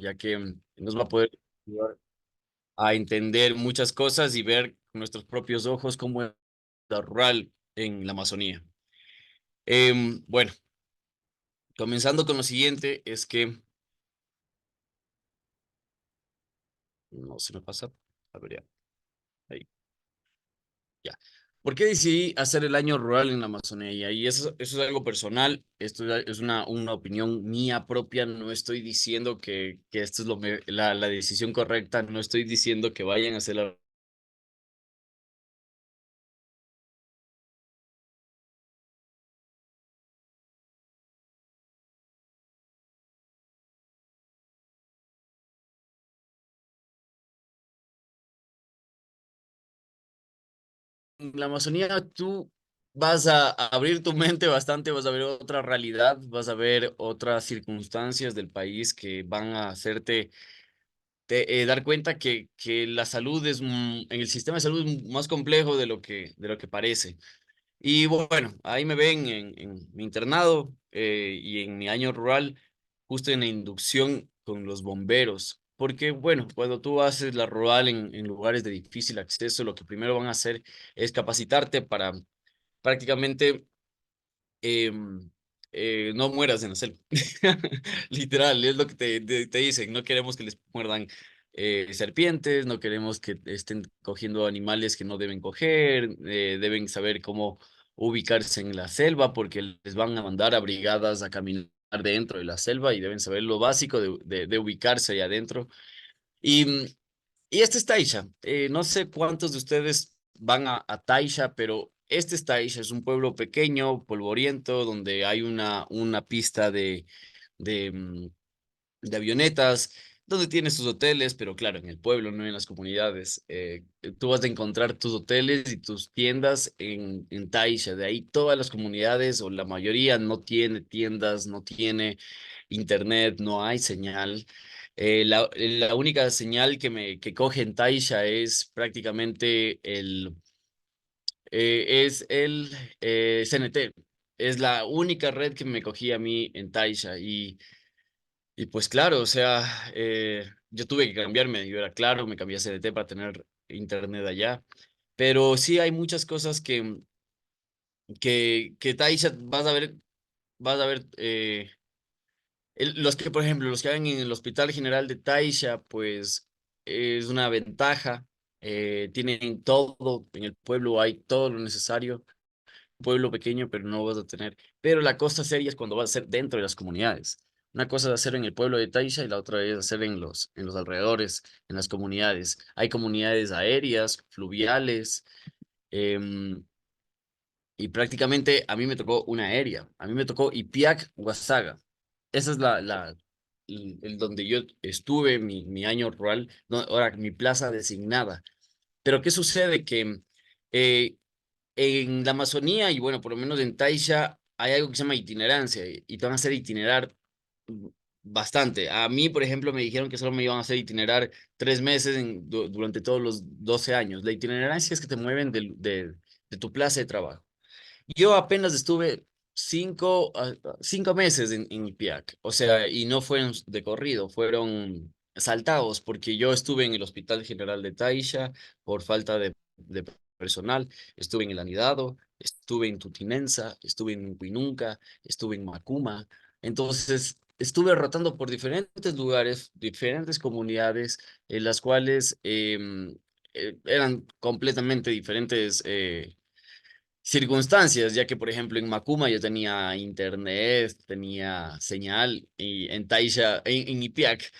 ya que nos va a poder ayudar a entender muchas cosas y ver con nuestros propios ojos cómo es la rural en la Amazonía. Bueno, comenzando con lo siguiente, es que no se me pasa. A ver, ya, ahí, ya. ¿Por qué decidí hacer el año rural en la Amazonía? Y eso es algo personal, esto es una opinión mía propia, no estoy diciendo que esto es la decisión correcta, no estoy diciendo que vayan a hacer en la Amazonía. Tú vas a abrir tu mente bastante, vas a ver otra realidad, vas a ver otras circunstancias del país que van a hacerte dar cuenta que la salud en el sistema de salud es más complejo de lo que parece. Y bueno, ahí me ven en mi internado y en mi año rural, justo en la inducción con los bomberos. Porque bueno, cuando tú haces la rural en lugares de difícil acceso, lo que primero van a hacer es capacitarte para prácticamente no mueras en la selva. Literal, es lo que te dicen. No queremos que les muerdan serpientes, no queremos que estén cogiendo animales que no deben coger, deben saber cómo ubicarse en la selva porque les van a mandar a brigadas a caminar dentro de la selva y deben saber lo básico de ubicarse ahí adentro. Y, y este es Taisha. No sé cuántos de ustedes van a Taisha, pero este es Taisha. Es un pueblo pequeño, polvoriento, donde hay una pista de, mm, de avionetas, donde tiene sus hoteles, pero claro, en el pueblo, no en las comunidades. Tú vas a encontrar tus hoteles y tus tiendas en Taisha. De ahí todas las comunidades, o la mayoría, no tiene tiendas, no tiene internet, no hay señal. La única señal que coge en Taisha es prácticamente el CNT. Es la única red que me cogía a mí en Taisha. Y pues claro, o sea, yo tuve que cambiarme. Yo era claro, me cambié a CNT para tener internet allá. Pero sí hay muchas cosas que Taisha vas a ver los que, por ejemplo, los que hagan en el Hospital General de Taisha, pues es una ventaja. Tienen todo, en el pueblo hay todo lo necesario. Pueblo pequeño, pero no vas a tener. Pero la cosa seria es cuando vas a ser dentro de las comunidades. Una cosa es hacer en el pueblo de Taisha y la otra es hacer en los alrededores, en las comunidades. Hay comunidades aéreas, fluviales, em, y prácticamente a mí me tocó una aérea. A mí me tocó Ipiac, Huasaga. Esa es el donde yo estuve, mi año rural, no, ahora mi plaza designada. Pero ¿qué sucede? Que eh, en la Amazonía y bueno, por lo menos en Taisha hay algo que se llama itinerancia y te van a hacer itinerar mm, bastante. A mí, por ejemplo, me dijeron que solo me iban a hacer itinerar 3 meses durante todos los 12 años. La itinerancia es que te mueven de tu plaza de trabajo. Yo apenas estuve 5 meses en Ipiac, o sea, y no fueron de corrido, fueron saltados, porque yo estuve en el Hospital General de Taisha por falta de personal, estuve en el Anidado, estuve en Tutinenza, estuve en Huinunca, estuve en Macuma, entonces estuve rotando por diferentes lugares, diferentes comunidades, en las cuales eran completamente diferentes. Circunstancias, ya que por ejemplo en Macuma yo tenía internet, tenía señal, y en Taisha, en Ipiac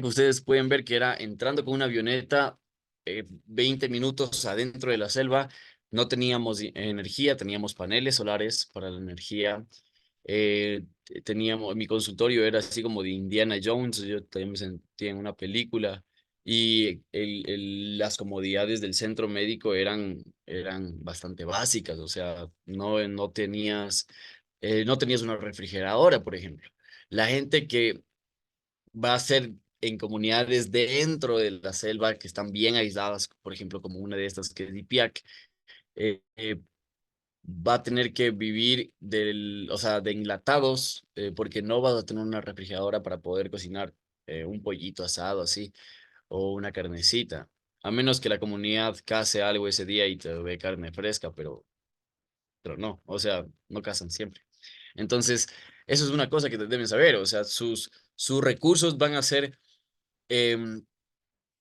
ustedes pueden ver que era entrando con una avioneta 20 minutos adentro de la selva, no teníamos energía, teníamos paneles solares para la energía, mi consultorio era así como de Indiana Jones, yo también me sentía en una película. Y las comodidades del centro médico eran bastante básicas, o sea, no tenías una refrigeradora, por ejemplo. La gente que va a ser en comunidades dentro de la selva que están bien aisladas, por ejemplo, como una de estas que es Ipiac, eh, eh, va a tener que vivir o sea, de enlatados, porque no vas a tener una refrigeradora para poder cocinar. un pollito asado así, o una carnecita, a menos que la comunidad case algo ese día y te dé carne fresca, pero no, o sea, no cazan siempre. Entonces, eso es una cosa que deben saber, o sea, sus recursos van a ser em,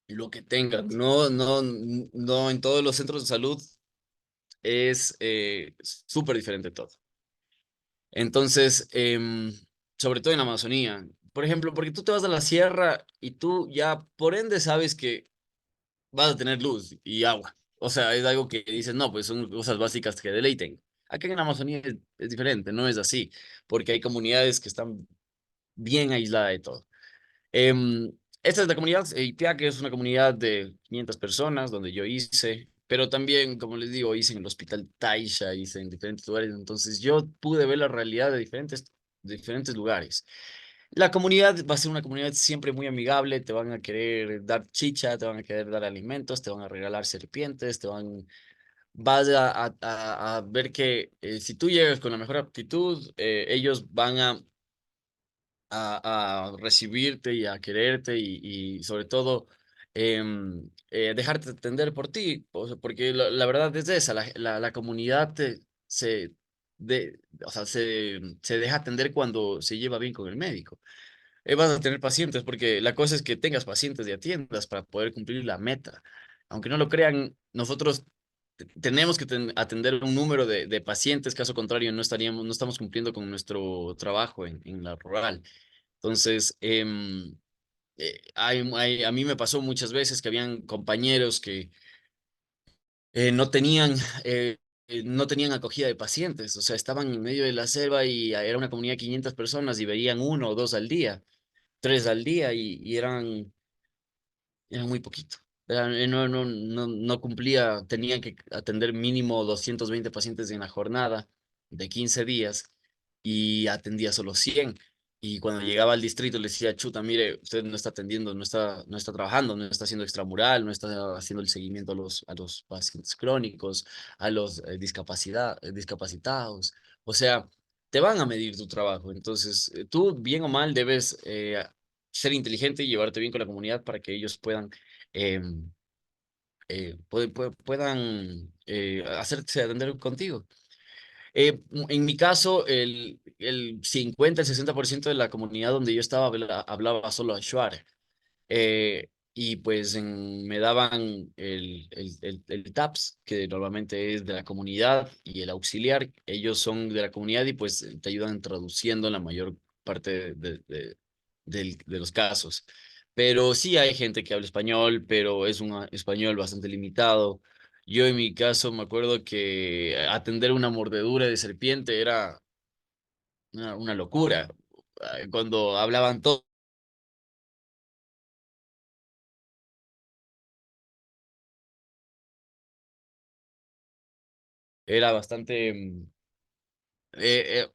lo que tengan. No en todos los centros de salud es súper diferente todo. Entonces, sobre todo en la Amazonía, por ejemplo, porque tú te vas a la sierra y tú ya por ende sabes que vas a tener luz y agua. O sea, es algo que dices, no, pues son cosas básicas que deleiten. Acá en la Amazonía es diferente, no es así, porque hay comunidades que están bien aisladas de todo. Em, Esta es la comunidad Ipiá, que es una comunidad de 500 personas, donde yo hice, pero también, como les digo, hice en el Hospital Taisha, hice en diferentes lugares, entonces yo pude ver la realidad de diferentes lugares. La comunidad va a ser una comunidad siempre muy amigable, te van a querer dar chicha, te van a querer dar alimentos, te van a regalar serpientes, vas a ver que si tú llegas con la mejor aptitud, ellos van a recibirte y a quererte y sobre todo dejarte atender por ti, o sea, porque la verdad es esa, la comunidad o sea, se deja atender cuando se lleva bien con el médico. Vas a tener pacientes, porque la cosa es que tengas pacientes y atiendas para poder cumplir la meta. Aunque no lo crean, nosotros tenemos que atender un número de pacientes, caso contrario, no estamos cumpliendo con nuestro trabajo en la rural. Entonces, a mí me pasó muchas veces que habían compañeros que no tenían, no tenían acogida de pacientes, o sea, estaban en medio de la selva y era una comunidad de 500 personas y veían uno o dos al día, tres al día y era muy poquito. No cumplía, tenían que atender mínimo 220 pacientes en la jornada de 15 días y atendía solo 100. Y cuando llegaba al distrito le decía, chuta, mire, usted no está atendiendo, no está trabajando, no está haciendo extramural, no está haciendo el seguimiento a los pacientes crónicos, a los discapacitados. O sea, te van a medir tu trabajo. Entonces, tú, bien o mal, debes ser inteligente y llevarte bien con la comunidad para que ellos puedan em, puedan hacerse atender contigo. En mi caso, el 50 el 60% de la comunidad donde yo estaba hablaba solo Shuar. Y pues me daban el TAPS, que normalmente es de la comunidad, y el auxiliar. Ellos son de la comunidad y pues te ayudan traduciendo la mayor parte de los casos. Pero sí hay gente que habla español, pero es un español bastante limitado. Yo en mi caso me acuerdo que atender una mordedura de serpiente era una locura. Cuando hablaban todos, era bastante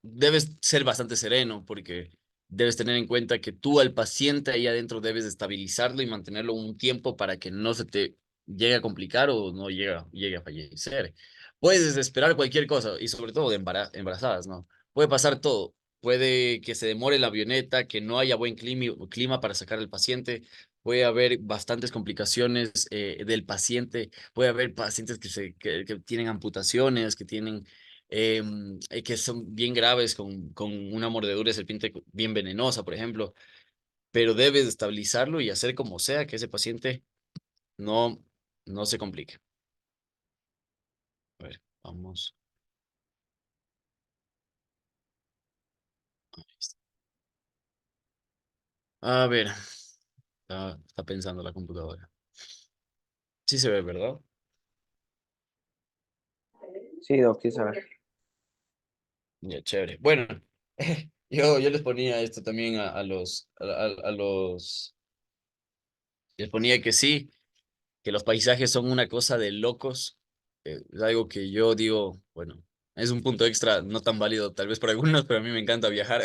debes ser bastante sereno porque debes tener en cuenta que tú al paciente ahí adentro debes estabilizarlo y mantenerlo un tiempo para que no se te llegue a complicar o no llegue a fallecer. Puedes esperar cualquier cosa y sobre todo de embarazadas, ¿no? Puede pasar todo. Puede que se demore la avioneta, que no haya buen clima para sacar al paciente. Puede haber bastantes complicaciones del paciente. Puede haber pacientes que tienen amputaciones, que tienen que son bien graves con una mordedura de serpiente bien venenosa, por ejemplo, pero debes estabilizarlo y hacer como sea que ese paciente no, no se complique. A ver, vamos. Ahí está. A ver, está pensando la computadora. Sí se ve, ¿verdad? Sí, Doc, sí, saber. Ya, chévere. Bueno, yo les ponía esto también les ponía que sí, que los paisajes son una cosa de locos. Es algo que yo digo, bueno, es un punto extra, no tan válido tal vez para algunos, pero a mí me encanta viajar.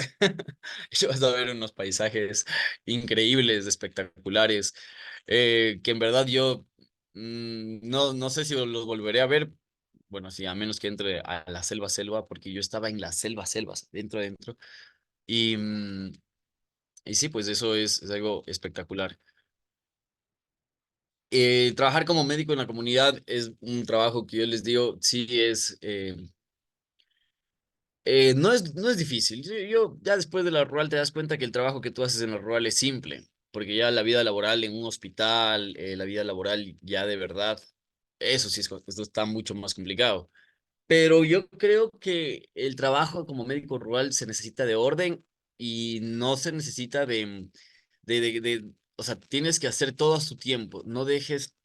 Y vas a ver unos paisajes increíbles, espectaculares, que en verdad yo no sé si los volveré a ver. Bueno, sí, a menos que entre a la selva, porque yo estaba en la selva, dentro. Y Y sí, pues eso es algo espectacular. Trabajar como médico en la comunidad es un trabajo que yo les digo, sí es, no es difícil. Yo ya después de la rural te das cuenta que el trabajo que tú haces en la rural es simple, porque ya la vida laboral en un hospital, la vida laboral ya de verdad, eso sí esto está mucho más complicado. Pero yo creo que el trabajo como médico rural se necesita de orden y no se necesita o sea, tienes que hacer todo a su tiempo, no dejes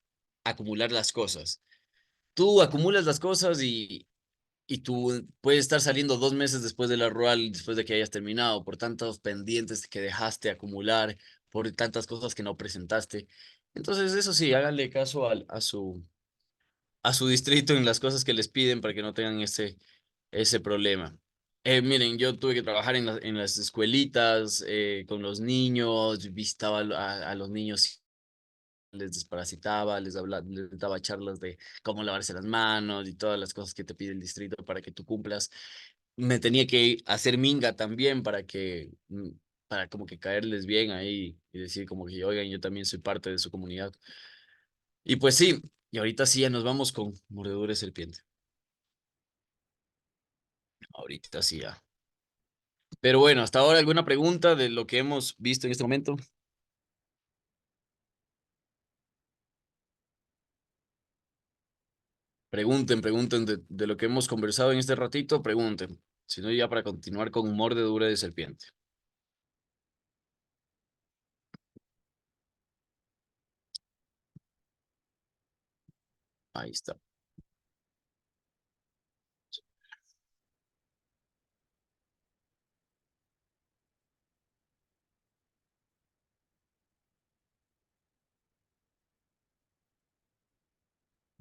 acumular las cosas. Tú acumulas las cosas y tú puedes estar saliendo 2 meses después de la rural, después de que hayas terminado, por tantos pendientes que dejaste acumular, por tantas cosas que no presentaste. Entonces, eso sí, háganle caso a su distrito en las cosas que les piden para que no tengan ese problema. Miren, yo tuve que trabajar en las escuelitas con los niños, visitaba a los niños, les desparasitaba, les daba charlas de cómo lavarse las manos y todas las cosas que te pide el distrito para que tú cumplas. Me tenía que hacer minga también para como que caerles bien ahí y decir como que, oigan, yo también soy parte de su comunidad. Y pues sí, y ahorita sí ya nos vamos con mordedura de serpiente. Ahorita sí ya. Pero bueno, hasta ahora alguna pregunta de lo que hemos visto en este momento. Pregunten de lo que hemos conversado en este ratito, pregunten. Si no, ya para continuar con mordedura de serpiente. Ahí está.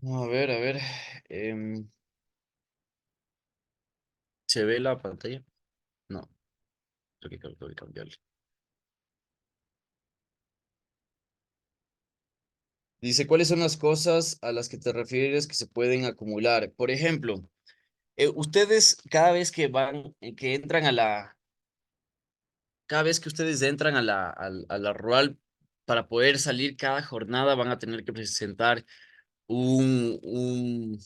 A ver, a ver. em, ¿Se ve la pantalla? No, creo que cambiarle. Dice, ¿cuáles son las cosas a las que te refieres que se pueden acumular? Por ejemplo, ustedes cada vez que que entran cada vez que ustedes entran a la rural, para poder salir cada jornada van a tener que presentar un, un,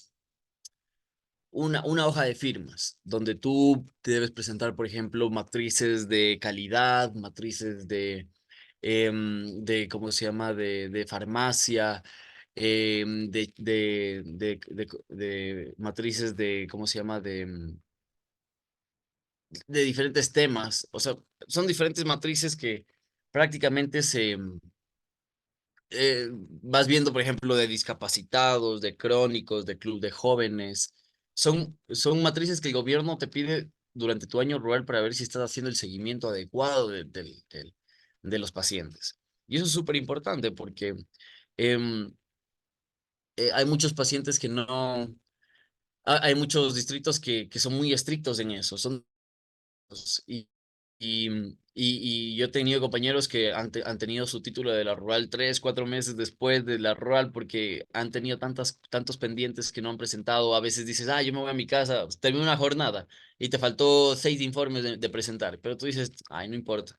una hoja de firmas, donde tú te debes presentar, por ejemplo, matrices de calidad, matrices de ¿cómo se llama?, de farmacia, de matrices de, ¿cómo se llama?, de diferentes temas. O sea, son diferentes matrices que prácticamente vas viendo, por ejemplo, de discapacitados, de crónicos, de club de jóvenes. Son matrices que el gobierno te pide durante tu año rural para ver si estás haciendo el seguimiento adecuado de los pacientes. Y eso es súper importante porque em, hay muchos pacientes que no, hay muchos distritos que son muy estrictos en eso. Y, y yo he tenido compañeros que han tenido su título de la rural 3, 4 meses después de la rural porque han tenido tantos pendientes que no han presentado. A veces dices, yo me voy a mi casa, terminé una jornada y te faltó 6 informes de presentar, pero tú dices, ay, no importa,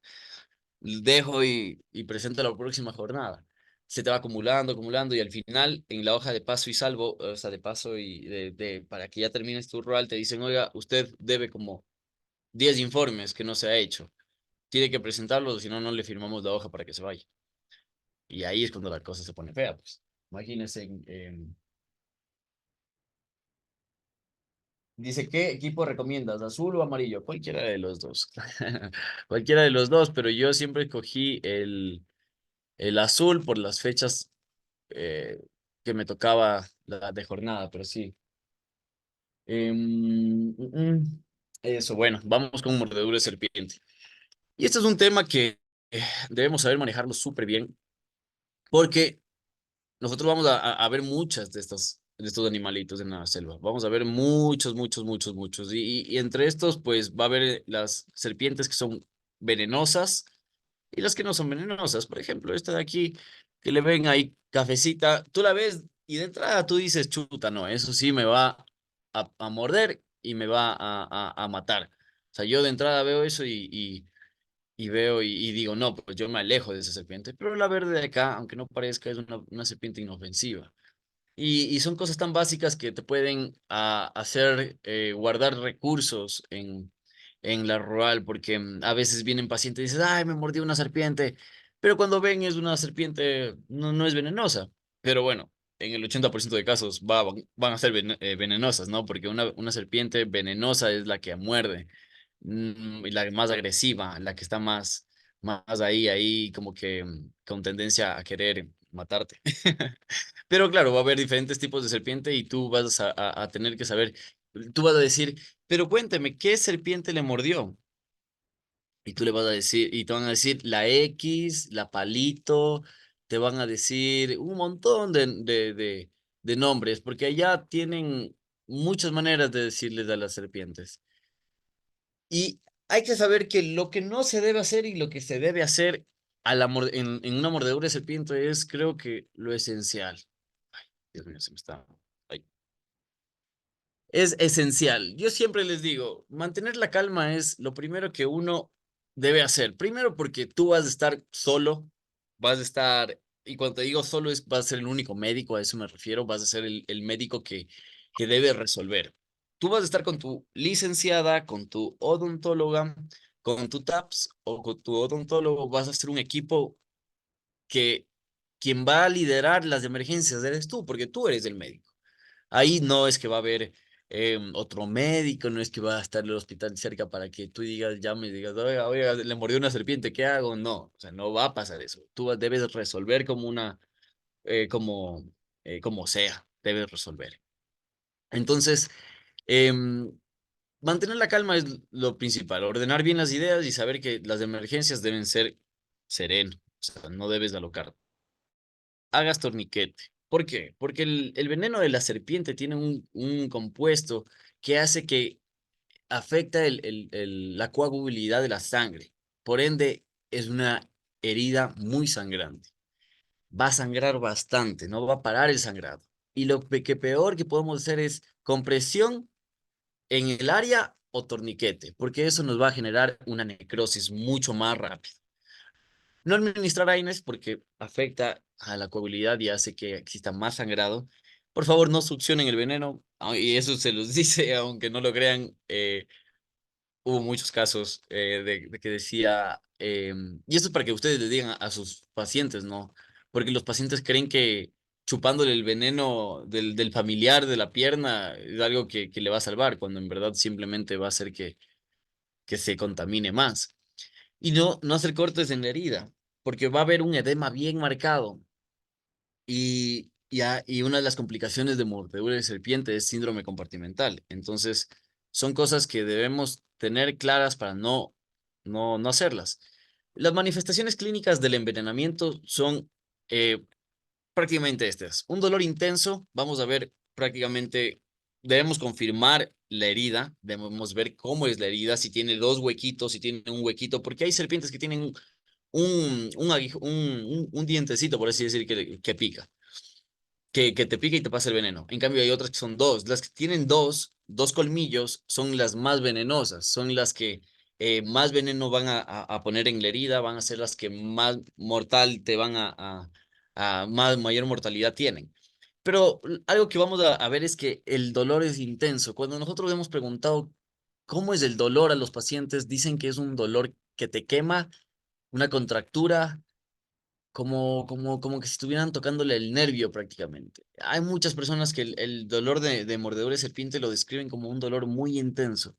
dejo y presento la próxima jornada. Se te va acumulando, acumulando y al final en la hoja de paso y salvo, o sea, de paso y para que ya termines tu rural, te dicen, oiga, usted debe como 10 informes que no se ha hecho. Tiene que presentarlos, si no, no le firmamos la hoja para que se vaya. Y ahí es cuando la cosa se pone fea, pues. Imagínense, dice, ¿qué equipo recomiendas? ¿Azul o amarillo? Cualquiera de los dos. Cualquiera de los dos, pero yo siempre escogí el azul por las fechas eh, que me tocaba la de jornada, pero sí. Eso, bueno, vamos con mordedura de serpiente. Y este es un tema que debemos saber manejarlo súper bien, porque nosotros vamos a ver muchas de estos animalitos en la selva. Vamos a ver muchos, muchos, muchos, muchos. Y entre estos, pues va a haber las serpientes que son venenosas y las que no son venenosas. Por ejemplo, esta de aquí, que le ven ahí cafecita, tú la ves y de entrada tú dices, chuta, no, eso sí me va a morder y me va a matar. O sea, yo de entrada veo eso y veo y digo, no, pues yo me alejo de esa serpiente, pero la verde de acá, aunque no parezca, es una serpiente inofensiva. Y son cosas tan básicas que te pueden hacer guardar recursos en la rural, porque a veces vienen pacientes y dices, ay, me mordió una serpiente, pero cuando ven es una serpiente, no es venenosa. Pero bueno, en el 80% de casos van a ser venenosas, ¿no? Porque una serpiente venenosa es la que muerde, y la más agresiva, la que está más ahí como que con tendencia a querer matarte. Pero claro, va a haber diferentes tipos de serpiente y tú vas a tener que saber, tú vas a decir, pero cuénteme, ¿qué serpiente le mordió? Y tú le vas a decir, y te van a decir la X, la palito, te van a decir un montón de nombres, porque allá tienen muchas maneras de decirles a las serpientes. Y hay que saber que lo que no se debe hacer y lo que se debe hacer en una mordedura de serpiente es, creo que, lo esencial. Dios mío, se me está... ay. Es esencial. Yo siempre les digo, mantener la calma es lo primero que uno debe hacer. Primero porque tú vas a estar solo, vas a estar, y cuando te digo solo es, vas a ser el único médico, a eso me refiero, vas a ser el médico que debe resolver. Tú vas a estar con tu licenciada, con tu odontóloga, con tu TAPS o con tu odontólogo, vas a ser un equipo que quien va a liderar las emergencias eres tú, porque tú eres el médico. Ahí no es que va a haber otro médico, no es que va a estar el hospital cerca para que tú digas, llame y digas, oiga, oiga, le mordió una serpiente, ¿qué hago? No, o sea, no va a pasar eso. Tú debes resolver como sea, debes resolver. Entonces, em, mantener la calma es lo principal, ordenar bien las ideas y saber que las emergencias deben ser sereno, o sea, no debes alocar. Hagas torniquete. ¿Por qué? Porque el veneno de la serpiente tiene un compuesto que hace que afecta la coagulabilidad de la sangre. Por ende, es una herida muy sangrante. Va a sangrar bastante, no va a parar el sangrado. Y que peor que podemos hacer es compresión en el área o torniquete, porque eso nos va a generar una necrosis mucho más rápida. No administrar AINES porque afecta a la coagulabilidad y hace que exista más sangrado. Por favor, no succionen el veneno. Y eso se los dice, aunque no lo crean. Hubo muchos casos de que decía, y esto es para que ustedes le digan a sus pacientes, ¿no? Porque los pacientes creen que chupándole el veneno del familiar de la pierna es algo que le va a salvar, cuando en verdad simplemente va a hacer que se contamine más. Y no hacer cortes en la herida, porque va a haber un edema bien marcado. Y una de las complicaciones de mordedura de serpiente es síndrome compartimental. Entonces, son cosas que debemos tener claras para no hacerlas. Las manifestaciones clínicas del envenenamiento son eh, prácticamente estas. Un dolor intenso, vamos a ver prácticamente, debemos confirmar la herida, debemos ver cómo es la herida, si tiene dos huequitos, si tiene un huequito, porque hay serpientes que tienen un dientecito, por así decir, que pica, que te pica y te pasa el veneno. En cambio, hay otras que son dos. Las que tienen dos colmillos son las más venenosas, son las que más veneno van a poner en la herida, van a ser las que más mortal te van mayor mortalidad tienen. Pero algo que vamos a ver es que el dolor es intenso. Cuando nosotros hemos preguntado cómo es el dolor a los pacientes, dicen que es un dolor que te quema, una contractura como que si estuvieran tocándole el nervio prácticamente. Hay muchas personas que el dolor de mordedura de serpiente lo describen como un dolor muy intenso.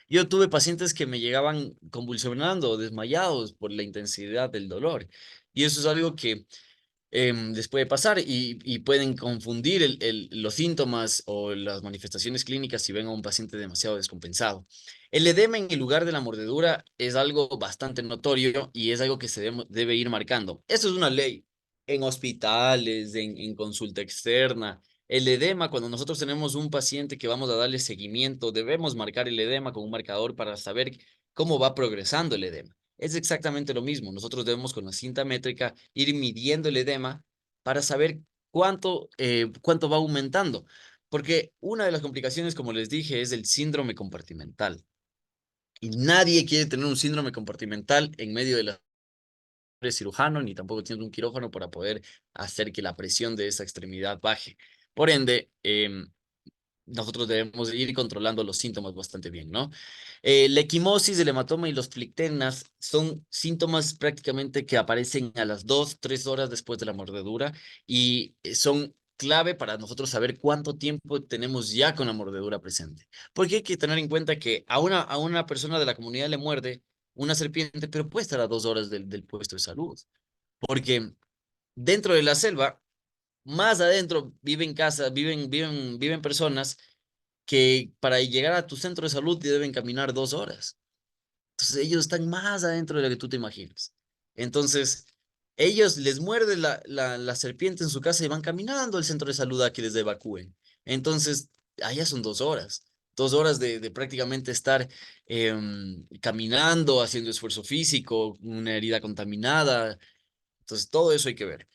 Yo tuve pacientes que me llegaban convulsionando, desmayados por la intensidad del dolor. Y eso es algo que les puede pasar y pueden confundir los síntomas o las manifestaciones clínicas si ven a un paciente demasiado descompensado. El edema en el lugar de la mordedura es algo bastante notorio y es algo que se debe ir marcando. Eso es una ley en hospitales, en consulta externa. El edema, cuando nosotros tenemos un paciente que vamos a darle seguimiento, debemos marcar el edema con un marcador para saber cómo va progresando el edema. Es exactamente lo mismo. Nosotros debemos con la cinta métrica ir midiendo el edema para saber cuánto va aumentando. Porque una de las complicaciones, como les dije, es el síndrome compartimental. Y nadie quiere tener un síndrome compartimental en medio de la cirujano, ni tampoco tiene un quirófano para poder hacer que la presión de esa extremidad baje. Por ende, nosotros debemos ir controlando los síntomas bastante bien, ¿no? La equimosis, el hematoma y los flicternas son síntomas prácticamente que aparecen a las 2, 3 horas después de la mordedura y son clave para nosotros saber cuánto tiempo tenemos ya con la mordedura presente. Porque hay que tener en cuenta que a una persona de la comunidad le muerde una serpiente, pero puede estar a 2 horas del puesto de salud. Porque dentro de la selva, más adentro, viven personas que para llegar a tu centro de salud deben caminar 2 horas. Entonces ellos están más adentro de lo que tú te imaginas. Entonces, ellos les muerde la serpiente en su casa y van caminando al centro de salud a que les evacúen. Entonces, allá son 2 horas. 2 horas de prácticamente estar caminando, haciendo esfuerzo físico, una herida contaminada. Entonces, todo eso hay que ver.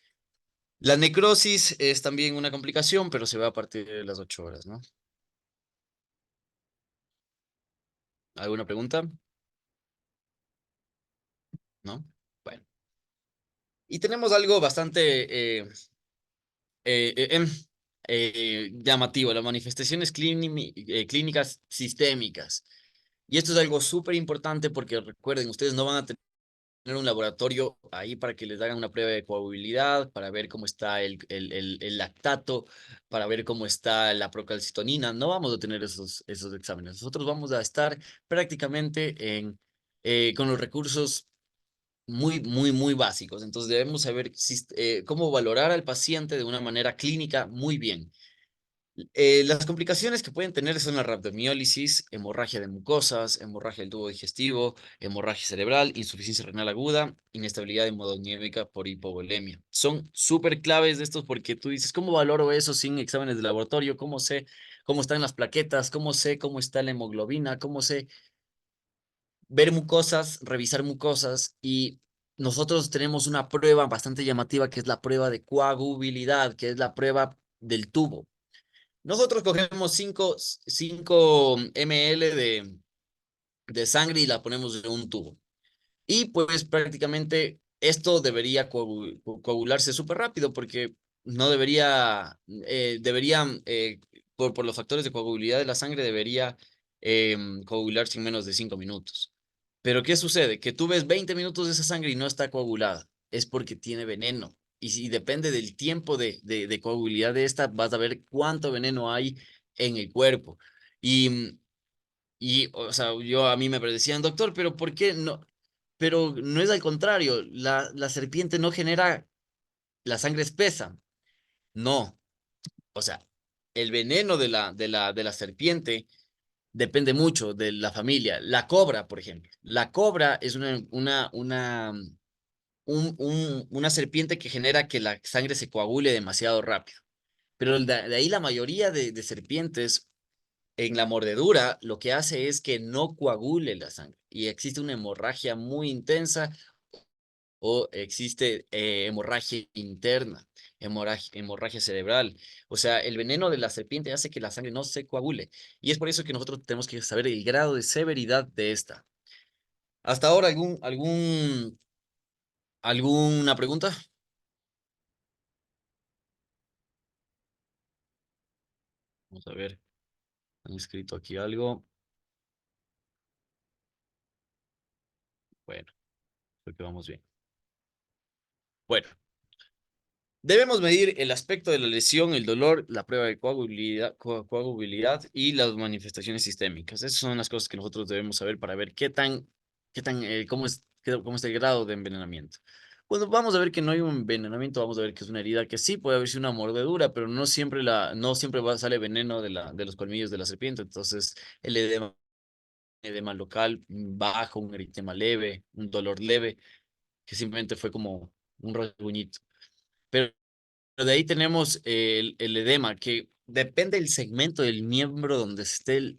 La necrosis es también una complicación, pero se va a partir de las 8 horas, ¿no? ¿Alguna pregunta? ¿No? Bueno. Y tenemos algo bastante eh, eh, em, llamativo, las manifestaciones clínicas sistémicas. Y esto es algo súper importante porque recuerden, ustedes no van a tener un laboratorio ahí para que les hagan una prueba de coagulabilidad, para ver cómo está el lactato, para ver cómo está la procalcitonina. No vamos a tener esos exámenes. Nosotros vamos a estar prácticamente con los recursos muy básicos. Entonces debemos saber cómo valorar al paciente de una manera clínica muy bien. Las complicaciones que pueden tener son la rhabdomiólisis, hemorragia de mucosas, hemorragia del tubo digestivo, hemorragia cerebral, insuficiencia renal aguda, inestabilidad hemodinámica por hipovolemia. Son súper claves de estos porque tú dices, ¿cómo valoro eso sin exámenes de laboratorio? ¿Cómo sé cómo están las plaquetas? ¿Cómo sé cómo está la hemoglobina? ¿Cómo sé ver mucosas, revisar mucosas? Y nosotros tenemos una prueba bastante llamativa que es la prueba de coagulabilidad, que es la prueba del tubo. Nosotros cogemos 5 ml de sangre y la ponemos en un tubo. Y pues prácticamente esto debería coagularse súper rápido porque no por los factores de coagulabilidad de la sangre, debería coagularse en menos de 5 minutos. Pero ¿qué sucede? Que tú ves 20 minutos de esa sangre y no está coagulada. Es porque tiene veneno. Y si depende del tiempo de coagulabilidad de esta, vas a ver cuánto veneno hay en el cuerpo. Y, o sea, a mí me decían, doctor, pero ¿por qué no? Pero no es al contrario, la serpiente no genera la sangre espesa. No, o sea, el veneno de la serpiente depende mucho de la familia. La cobra, por ejemplo. La cobra es una serpiente que genera que la sangre se coagule demasiado rápido. Pero de ahí la mayoría de serpientes en la mordedura lo que hace es que no coagule la sangre y existe una hemorragia muy intensa o existe hemorragia interna, hemorragia cerebral. O sea, el veneno de la serpiente hace que la sangre no se coagule y es por eso que nosotros tenemos que saber el grado de severidad de esta. Hasta ahora, ¿alguna pregunta? Vamos a ver, han escrito aquí algo. Bueno, creo que vamos bien. Bueno, debemos medir el aspecto de la lesión, el dolor, la prueba de coagulabilidad y las manifestaciones sistémicas. Esas son las cosas que nosotros debemos saber para ver cómo está el grado de envenenamiento. Cuando vamos a ver que no hay un envenenamiento, vamos a ver que es una herida que sí puede haber sido una mordedura, pero no siempre sale veneno de los colmillos de la serpiente. Entonces, el edema local bajo, un eritema leve, un dolor leve, que simplemente fue como un rasguñito. Pero de ahí tenemos el edema, que depende del segmento del miembro donde esté el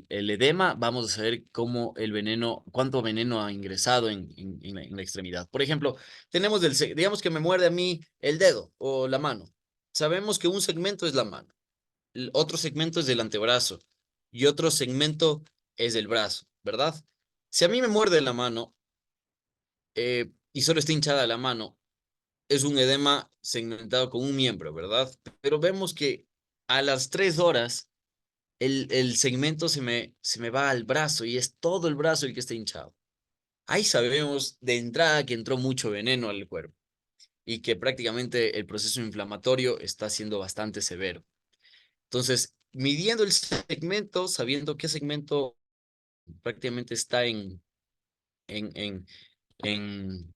edema, vamos a saber cuánto veneno ha ingresado en la extremidad. Por ejemplo, digamos que me muerde a mí el dedo o la mano. Sabemos que un segmento es la mano, el otro segmento es el antebrazo y otro segmento es el brazo, ¿verdad? Si a mí me muerde la mano y solo está hinchada la mano, es un edema segmentado con un miembro, ¿verdad? Pero vemos que a las 3 horas el segmento se me va al brazo y es todo el brazo el que está hinchado. Ahí sabemos de entrada que entró mucho veneno al cuerpo y que prácticamente el proceso inflamatorio está siendo bastante severo. Entonces, midiendo el segmento, sabiendo qué segmento prácticamente está en, en, en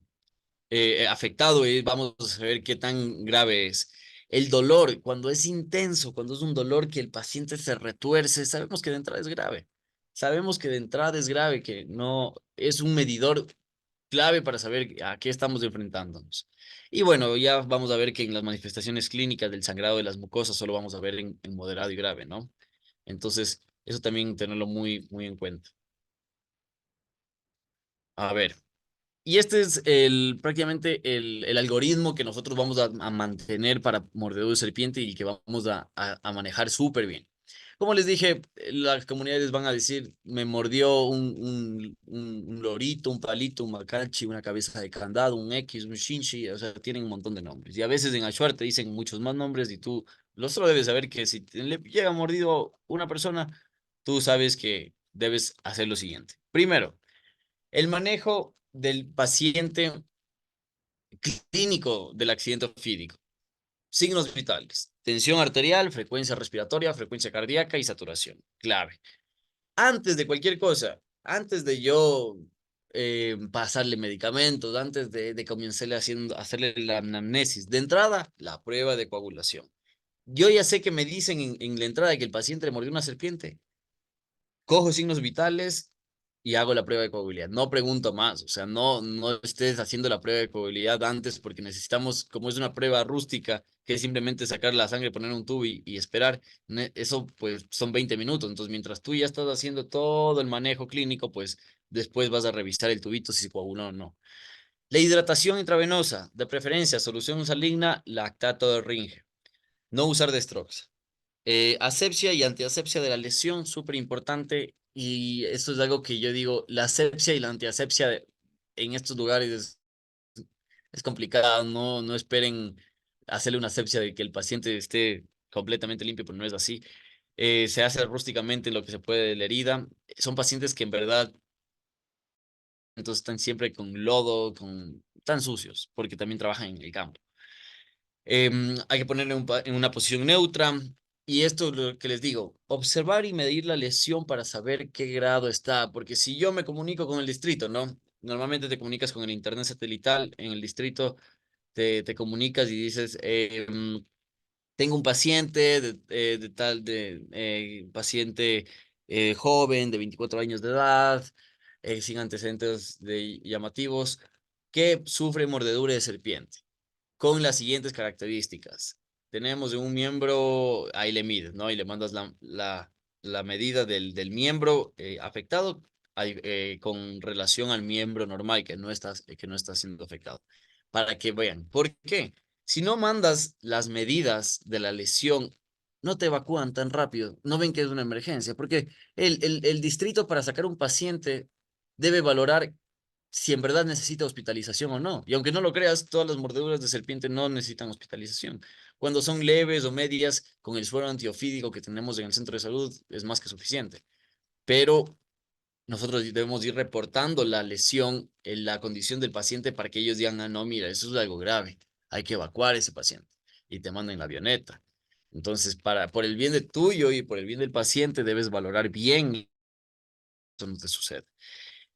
afectado, y vamos a ver qué tan grave es. El dolor, cuando es intenso, cuando es un dolor que el paciente se retuerce, sabemos que de entrada es grave. Sabemos que de entrada es grave, que no es un medidor clave para saber a qué estamos enfrentándonos. Y bueno, ya vamos a ver que en las manifestaciones clínicas del sangrado de las mucosas solo vamos a ver en moderado y grave, ¿no? Entonces, eso también tenerlo muy, muy en cuenta. A ver. Y este es prácticamente el algoritmo que nosotros vamos a mantener para mordedura de serpiente y que vamos a manejar súper bien. Como les dije, las comunidades van a decir, me mordió un lorito, un palito, un macachi, una cabeza de candado, un X, un shinshi, o sea, tienen un montón de nombres. Y a veces en Achuar te dicen muchos más nombres y tú lo solo debes saber que si le llega mordido una persona, tú sabes que debes hacer lo siguiente. Primero, el manejo del paciente clínico del accidente ofídico. Signos vitales: tensión arterial, frecuencia respiratoria, frecuencia cardíaca y saturación. Clave. Antes de cualquier cosa, antes de yo pasarle medicamentos, antes de comenzarle hacerle la anamnesis, de entrada, la prueba de coagulación. Yo ya sé que me dicen en la entrada que el paciente le mordió una serpiente, cojo signos vitales y hago la prueba de coagulabilidad. No pregunto más, o sea, no estés haciendo la prueba de coagulabilidad antes porque necesitamos, como es una prueba rústica, que es simplemente sacar la sangre, poner un tubo y esperar, eso pues son 20 minutos. Entonces, mientras tú ya estás haciendo todo el manejo clínico, pues después vas a revisar el tubito si se coaguló o no. La hidratación intravenosa, de preferencia, solución saligna, lactato de Ringe. No usar dextroxa. Asepsia y antiasepsia de la lesión, súper importante. Y esto es algo que yo digo, la asepsia y la antiasepsia en estos lugares es complicada. No esperen hacerle una asepsia de que el paciente esté completamente limpio, pero no es así. Se hace rústicamente lo que se puede de la herida. Son pacientes que en verdad entonces están siempre con lodo, tan sucios, porque también trabajan en el campo. Hay que ponerle en una posición neutra. Y esto es lo que les digo, observar y medir la lesión para saber qué grado está, porque si yo me comunico con el distrito, ¿no? Normalmente te comunicas con el internet satelital, en el distrito te comunicas y dices, tengo un paciente de tal, paciente joven de 24 años de edad, sin antecedentes llamativos, que sufre mordedura de serpiente con las siguientes características. Tenemos de un miembro, ahí le mides, ¿no? Y le mandas la medida del miembro afectado con relación al miembro normal que no está siendo afectado. Para que vean. ¿Por qué? Si no mandas las medidas de la lesión, no te evacúan tan rápido. No ven que es una emergencia. Porque el distrito para sacar un paciente debe valorar si en verdad necesita hospitalización o no. Y aunque no lo creas, todas las mordeduras de serpiente no necesitan hospitalización. Cuando son leves o medias, con el suero antiofídico que tenemos en el centro de salud, es más que suficiente. Pero nosotros debemos ir reportando la lesión, en la condición del paciente para que ellos digan, ah, no, mira, eso es algo grave, hay que evacuar a ese paciente y te mandan la avioneta. Entonces, por el bien de tuyo y por el bien del paciente, debes valorar bien eso no te sucede.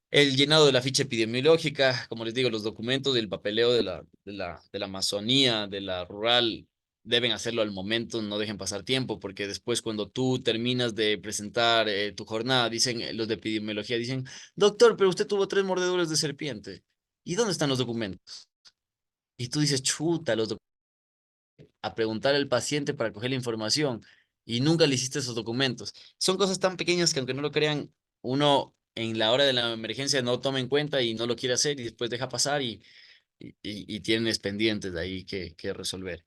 El llenado de la ficha epidemiológica, como les digo, los documentos del papeleo de la Amazonía, de la rural, deben hacerlo al momento, no dejen pasar tiempo, porque después cuando tú terminas de presentar tu jornada, dicen los de epidemiología, dicen, doctor, pero usted tuvo 3 mordeduras de serpiente. ¿Y dónde están los documentos? Y tú dices, chuta, a preguntar al paciente para coger la información y nunca le hiciste esos documentos. Son cosas tan pequeñas que aunque no lo crean, uno en la hora de la emergencia no toma en cuenta y no lo quiere hacer y después deja pasar y tienes pendientes de ahí que resolver.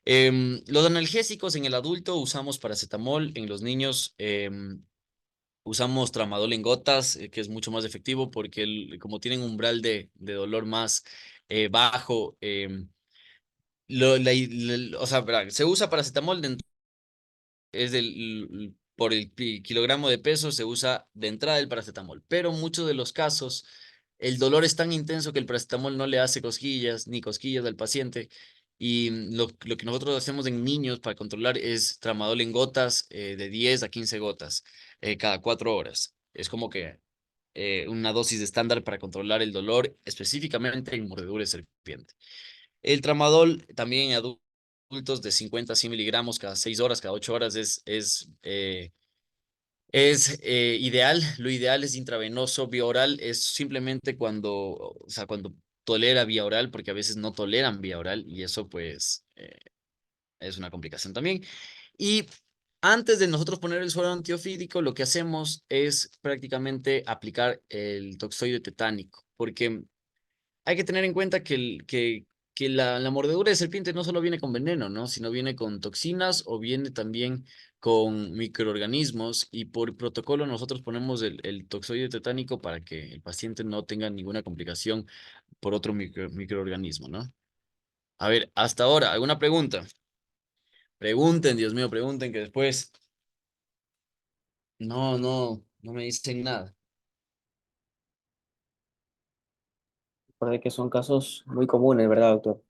Los analgésicos en el adulto usamos paracetamol, en los niños Usamos tramadol en gotas, que es mucho más efectivo porque como tienen umbral de dolor más bajo, o sea, verá, se usa paracetamol por el kilogramo de peso se usa de entrada el paracetamol, pero en muchos de los casos el dolor es tan intenso que el paracetamol no le hace cosquillas ni cosquillas al paciente y lo que nosotros hacemos en niños para controlar es tramadol en gotas de 10 a 15 gotas cada 4 horas. Es como que una dosis estándar para controlar el dolor específicamente en mordedura de serpiente. El tramadol también en adultos de 50 a 100 miligramos cada 6 horas, cada 8 horas es ideal. Lo ideal es intravenoso, vía oral. Es simplemente o sea, cuando tolera vía oral, porque a veces no toleran vía oral y eso pues es una complicación también. Y antes de nosotros poner el suero antiofídico, lo que hacemos es prácticamente aplicar el toxoide tetánico, porque hay que tener en cuenta que la mordedura de serpiente no solo viene con veneno, ¿no? Sino viene con toxinas o viene también con microorganismos y por protocolo nosotros ponemos el toxoide tetánico para que el paciente no tenga ninguna complicación por otro microorganismo, ¿no? A ver, hasta ahora, ¿alguna pregunta? Pregunten, Dios mío, pregunten que después no me dicen nada. Recuerde que son casos muy comunes, ¿verdad, doctor?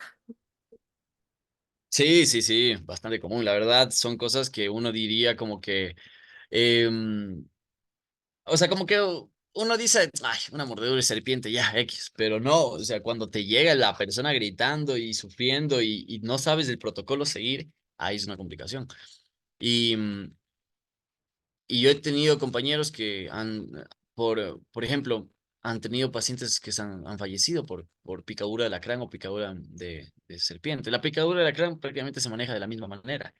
Sí, sí, sí, bastante común. La verdad, son cosas que uno diría como que em, o sea, como que uno dice, ay, una mordedura de serpiente, ya, X, pero no, o sea, cuando te llega la persona gritando y sufriendo y no sabes el protocolo seguir, ahí es una complicación. Y, y yo he tenido compañeros que por ejemplo, han tenido pacientes que han fallecido por picadura de alacrán o picadura de serpiente. La picadura de alacrán prácticamente se maneja de la misma manera.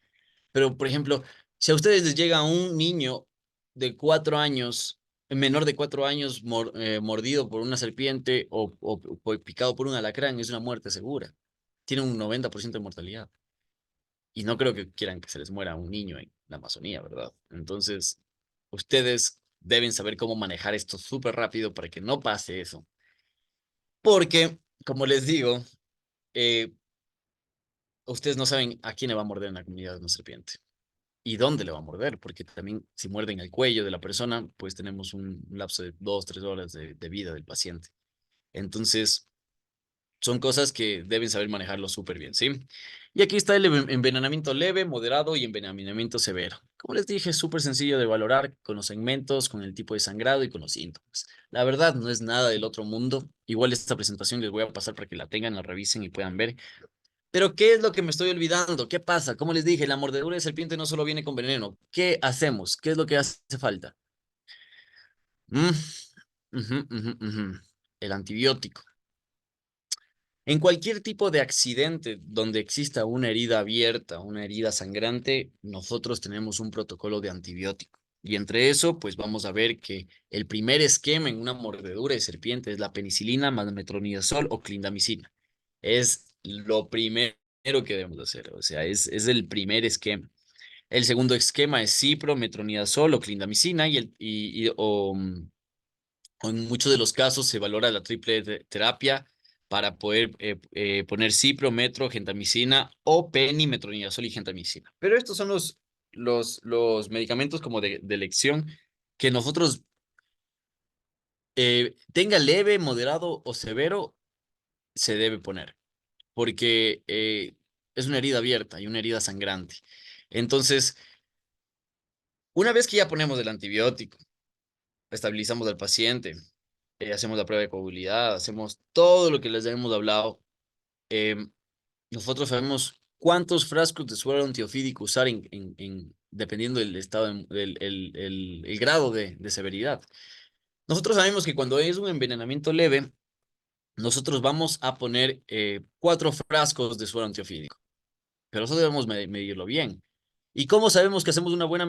Pero, por ejemplo, si a ustedes les llega un niño de 4 años, menor de 4 años, mordido por una serpiente o picado por un alacrán, es una muerte segura. Tiene un 90% de mortalidad. Y no creo que quieran que se les muera un niño en la Amazonía, ¿verdad? Entonces, ustedes deben saber cómo manejar esto súper rápido para que no pase eso. Porque, como les digo, eh, ustedes no saben a quién le va a morder en la comunidad una serpiente. Y dónde le va a morder, porque también si muerden el cuello de la persona, pues tenemos un lapso de 2, 3 horas de vida del paciente. Entonces, son cosas que deben saber manejarlo súper bien, ¿sí? Y aquí está el envenenamiento leve, moderado y envenenamiento severo. Como les dije, es súper sencillo de valorar con los segmentos, con el tipo de sangrado y con los síntomas. La verdad, no es nada del otro mundo. Igual esta presentación les voy a pasar para que la tengan, la revisen y puedan ver. Pero, ¿qué es lo que me estoy olvidando? ¿Qué pasa? Como les dije, la mordedura de serpiente no solo viene con veneno. ¿Qué hacemos? ¿Qué es lo que hace falta? Mm, ujú, ujú, ujú. El antibiótico. En cualquier tipo de accidente donde exista una herida abierta, una herida sangrante, nosotros tenemos un protocolo de antibiótico. Y entre eso, pues vamos a ver que el primer esquema en una mordedura de serpiente es la penicilina más metronidazol o clindamicina. Es lo primero que debemos hacer, o sea, es el primer esquema. El segundo esquema es cipro, metronidazol o clindamicina o en muchos de los casos se valora la triple terapia para poder poner cipro, metro, gentamicina o metronidazol y gentamicina. Pero estos son los medicamentos como de elección que nosotros tenga leve, moderado o severo, se debe poner, porque es una herida abierta y una herida sangrante. Entonces, una vez que ya ponemos el antibiótico, estabilizamos al paciente, hacemos la prueba de coagulabilidad, hacemos todo lo que les hemos hablado, em, nosotros sabemos cuántos frascos de suero antiofídico usar dependiendo del estado, el grado de severidad. Nosotros sabemos que cuando es un envenenamiento leve, nosotros vamos a poner 4 frascos de suero antiofídico, pero eso debemos medirlo bien. ¿Y cómo sabemos que hacemos una buena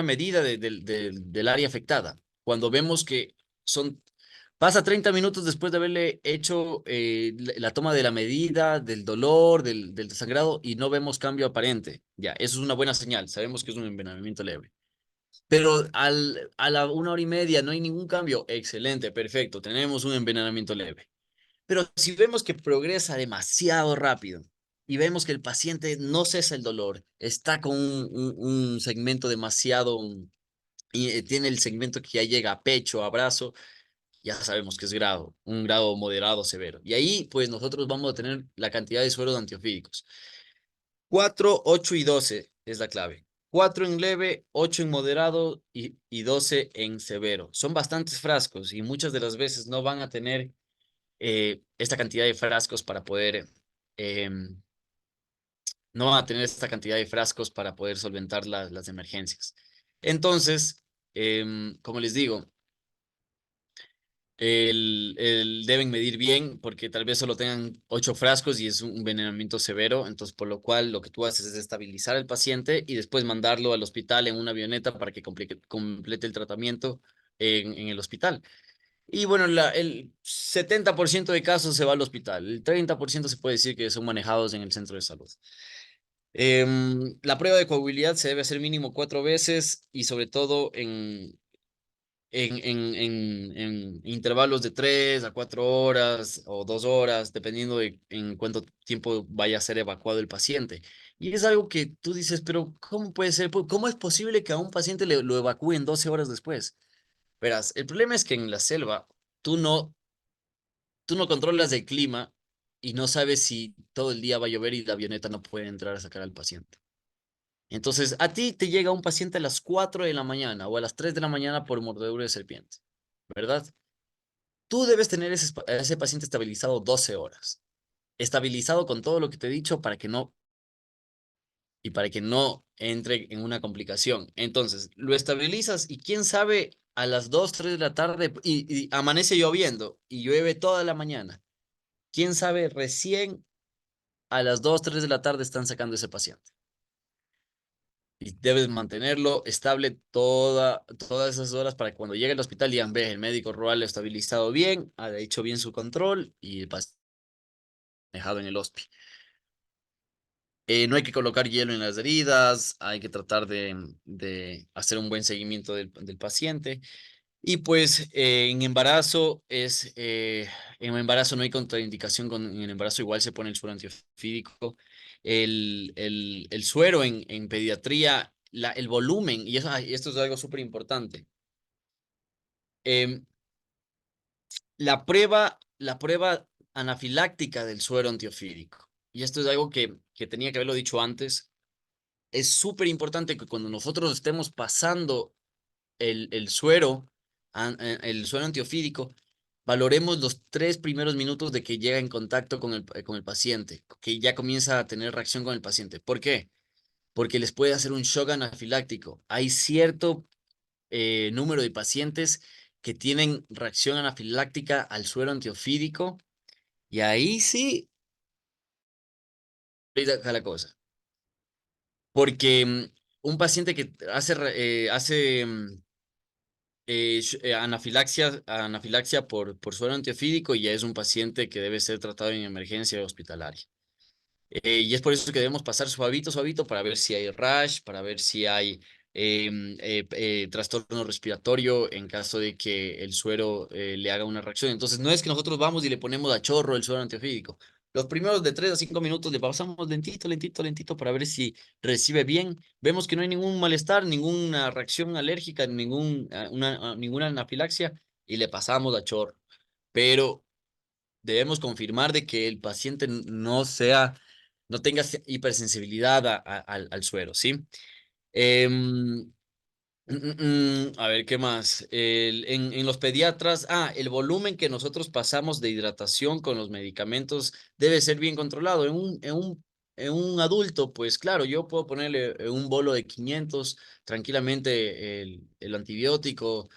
medida del área afectada? Cuando vemos que son, pasa 30 minutos después de haberle hecho la toma de la medida, del dolor, del desangrado y no vemos cambio aparente. Ya, eso es una buena señal. Sabemos que es un envenenamiento leve. Pero a la 1 hora y media no hay ningún cambio. Excelente, perfecto. Tenemos un envenenamiento leve. Pero si vemos que progresa demasiado rápido y vemos que el paciente no cesa el dolor, está con un segmento demasiado, y tiene el segmento que ya llega a pecho, a brazo, ya sabemos que es un grado moderado severo. Y ahí, pues nosotros vamos a tener la cantidad de sueros antiofídicos. 4, 8 y 12 es la clave. 4 en leve, 8 en moderado y 12 en severo. Son bastantes frascos y muchas de las veces no van a tener esta cantidad de frascos para poder, no van a tener esta cantidad de frascos para poder solventar las emergencias. Entonces, como les digo, deben medir bien porque tal vez solo tengan 8 frascos y es un envenenamiento severo, entonces por lo cual lo que tú haces es estabilizar al paciente y después mandarlo al hospital en una avioneta para que complete el tratamiento en el hospital. Y bueno, el 70% de casos se va al hospital, el 30% se puede decir que son manejados en el centro de salud. La prueba de coagulabilidad se debe hacer mínimo 4 veces y sobre todo en intervalos de 3 a 4 horas o 2 horas, dependiendo de en cuánto tiempo vaya a ser evacuado el paciente. Y es algo que tú dices, pero ¿cómo puede ser? ¿Cómo es posible que a un paciente lo evacúen 12 horas después? Verás, el problema es que en la selva tú no, tú no controlas el clima y no sabes si todo el día va a llover y la avioneta no puede entrar a sacar al paciente. Entonces, a ti te llega un paciente a las 4 de la mañana o a las 3 de la mañana por mordedura de serpiente, ¿verdad? Tú debes tener a ese paciente estabilizado 12 horas, estabilizado con todo lo que te he dicho para que no entre en una complicación. Entonces, lo estabilizas y quién sabe a las 2 3 de la tarde y amanece lloviendo y llueve toda la mañana. Quién sabe, recién a las 2 3 de la tarde están sacando ese paciente. Y debes mantenerlo estable todas esas horas para que cuando llegue al hospital digan, ve, el médico rural lo ha estabilizado bien, ha hecho bien su control y el paciente dejado en el hospital. No hay que colocar hielo en las heridas, hay que tratar de hacer un buen seguimiento del paciente. Y pues en embarazo no hay contraindicación, en el embarazo igual se pone el suero antiofídico. El suero en pediatría, el volumen, y esto es algo súper importante. em, la prueba anafiláctica del suero antiofídico, y esto es algo que tenía que haberlo dicho antes, es súper importante que cuando nosotros estemos pasando el suero, el suero antiofídico, valoremos los 3 primeros minutos de que llega en contacto con el paciente, que ya comienza a tener reacción con el paciente. ¿Por qué? Porque les puede hacer un shock anafiláctico. Hay cierto número de pacientes que tienen reacción anafiláctica al suero antiofídico y ahí sí, ahí está la cosa. Porque un paciente que hace anafilaxia por suero antiofídico ya es un paciente que debe ser tratado en emergencia hospitalaria. Y es por eso que debemos pasar suavito, suavito para ver si hay rash, para ver si hay trastorno respiratorio en caso de que el suero le haga una reacción. Entonces, no es que nosotros vamos y le ponemos a chorro el suero antiofídico. Los primeros de 3 a 5 minutos le pasamos lentito, lentito, lentito para ver si recibe bien. Vemos que no hay ningún malestar, ninguna reacción alérgica, ninguna anafilaxia y le pasamos a chorro. Pero debemos confirmar de que el paciente no tenga hipersensibilidad al suero, ¿sí? Em, a ver, ¿qué más? En los pediatras, el volumen que nosotros pasamos de hidratación con los medicamentos debe ser bien controlado. En un adulto, pues claro, yo puedo ponerle un bolo de 500 tranquilamente el antibiótico,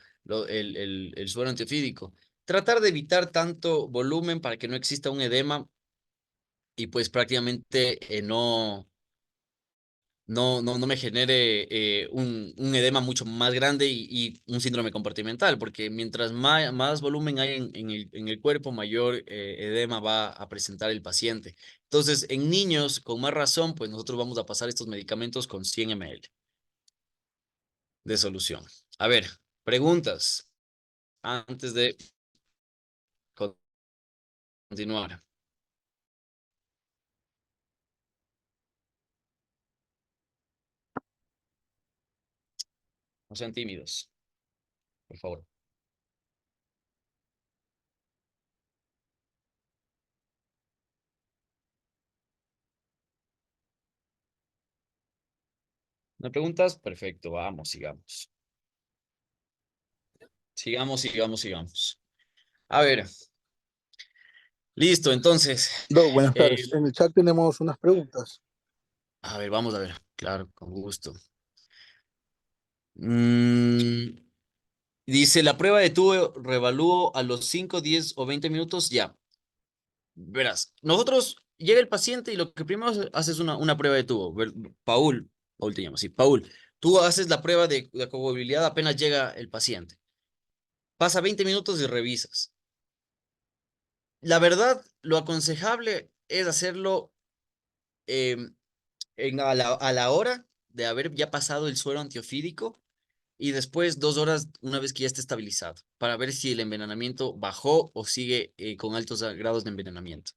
el suero antiofídico. Tratar de evitar tanto volumen para que no exista un edema y pues prácticamente no me genere un edema mucho más grande y un síndrome compartimental, porque mientras más volumen hay en el cuerpo, mayor edema va a presentar el paciente. Entonces, en niños, con más razón, pues nosotros vamos a pasar estos medicamentos con 100 ml. de solución. A ver, preguntas antes de continuar. No sean tímidos, por favor. ¿No preguntas? Perfecto, vamos, sigamos. Sigamos, sigamos, sigamos. A ver, listo, entonces. Buenas eh, tardes. En el chat tenemos unas preguntas. a ver, vamos a ver. Claro, con gusto. Mm, dice, la prueba de tubo revalúo a los 5, 10 o 20 minutos. Ya, verás. Nosotros, llega el paciente y lo que primero haces una prueba de tubo. Paul te llamo, sí, Paul. Tú haces la prueba de coagulabilidad apenas llega el paciente. Pasa 20 minutos y revisas. La verdad, lo aconsejable es hacerlo em, a la hora de haber ya pasado el suero antiofídico y después 2 horas una vez que ya esté estabilizado para ver si el envenenamiento bajó o sigue con altos grados de envenenamiento.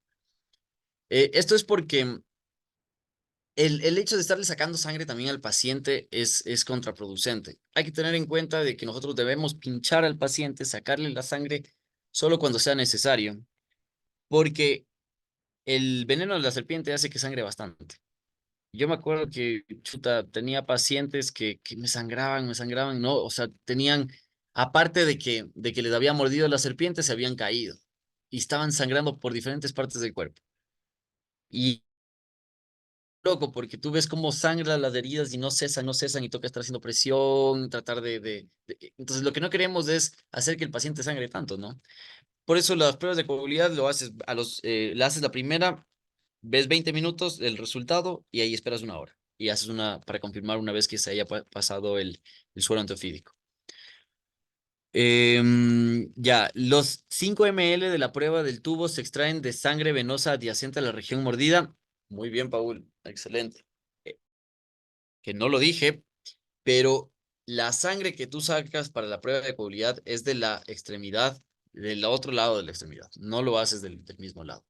Esto es porque el hecho de estarle sacando sangre también al paciente es contraproducente. Hay que tener en cuenta de que nosotros debemos pinchar al paciente, sacarle la sangre solo cuando sea necesario, porque el veneno de la serpiente hace que sangre bastante. Yo me acuerdo que, chuta, tenía pacientes que me sangraban, no, o sea, tenían, aparte de que les había mordido la serpiente, se habían caído y estaban sangrando por diferentes partes del cuerpo. Y loco, porque tú ves cómo sangran las heridas y no cesan y toca estar haciendo presión, tratar Entonces, lo que no queremos es hacer que el paciente sangre tanto, ¿no? Por eso las pruebas de coagulabilidad lo haces la haces la primera, ves 20 minutos el resultado y ahí esperas 1 hora. Y haces una para confirmar una vez que se haya pasado el suero antiofídico. Ya, los 5 ml de la prueba del tubo se extraen de sangre venosa adyacente a la región mordida. Muy bien, Paul. Excelente. Eh, que no lo dije, pero la sangre que tú sacas para la prueba de coagulabilidad es de la extremidad, del otro lado de la extremidad. No lo haces del mismo lado.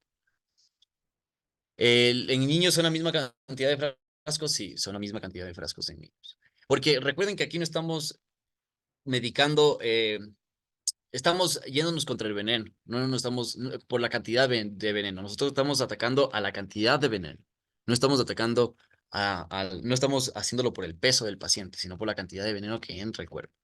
En niños son la misma cantidad de frascos, sí, son la misma cantidad de frascos en niños. Porque recuerden que aquí no estamos medicando, estamos yéndonos contra el veneno, no estamos por la cantidad de veneno. Nosotros estamos atacando a la cantidad de veneno. No estamos atacando no estamos haciéndolo por el peso del paciente, sino por la cantidad de veneno que entra al cuerpo.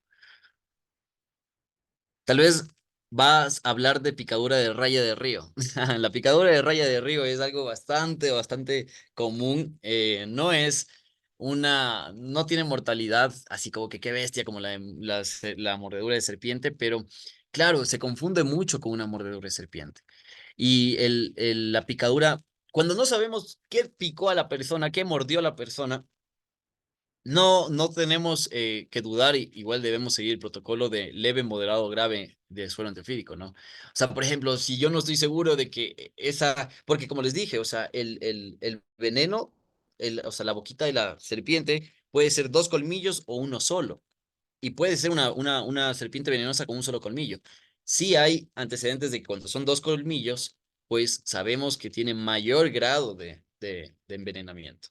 Tal vez vas a hablar de picadura de raya de río. La picadura de raya de río es algo bastante, bastante común. No tiene mortalidad, así como que qué bestia, como la mordedura de serpiente, pero claro, se confunde mucho con una mordedura de serpiente. Y la picadura, cuando no sabemos qué picó a la persona, qué mordió a la persona, no tenemos que dudar, igual debemos seguir el protocolo de leve, moderado, grave de suelo antiofídico, ¿no? O sea, por ejemplo, si yo no estoy seguro de que porque como les dije, o sea, el veneno, o sea, la boquita de la serpiente puede ser 2 colmillos o uno solo, y puede ser una serpiente venenosa con un solo colmillo. Sí hay antecedentes de que cuando son 2 colmillos, pues sabemos que tiene mayor grado de envenenamiento.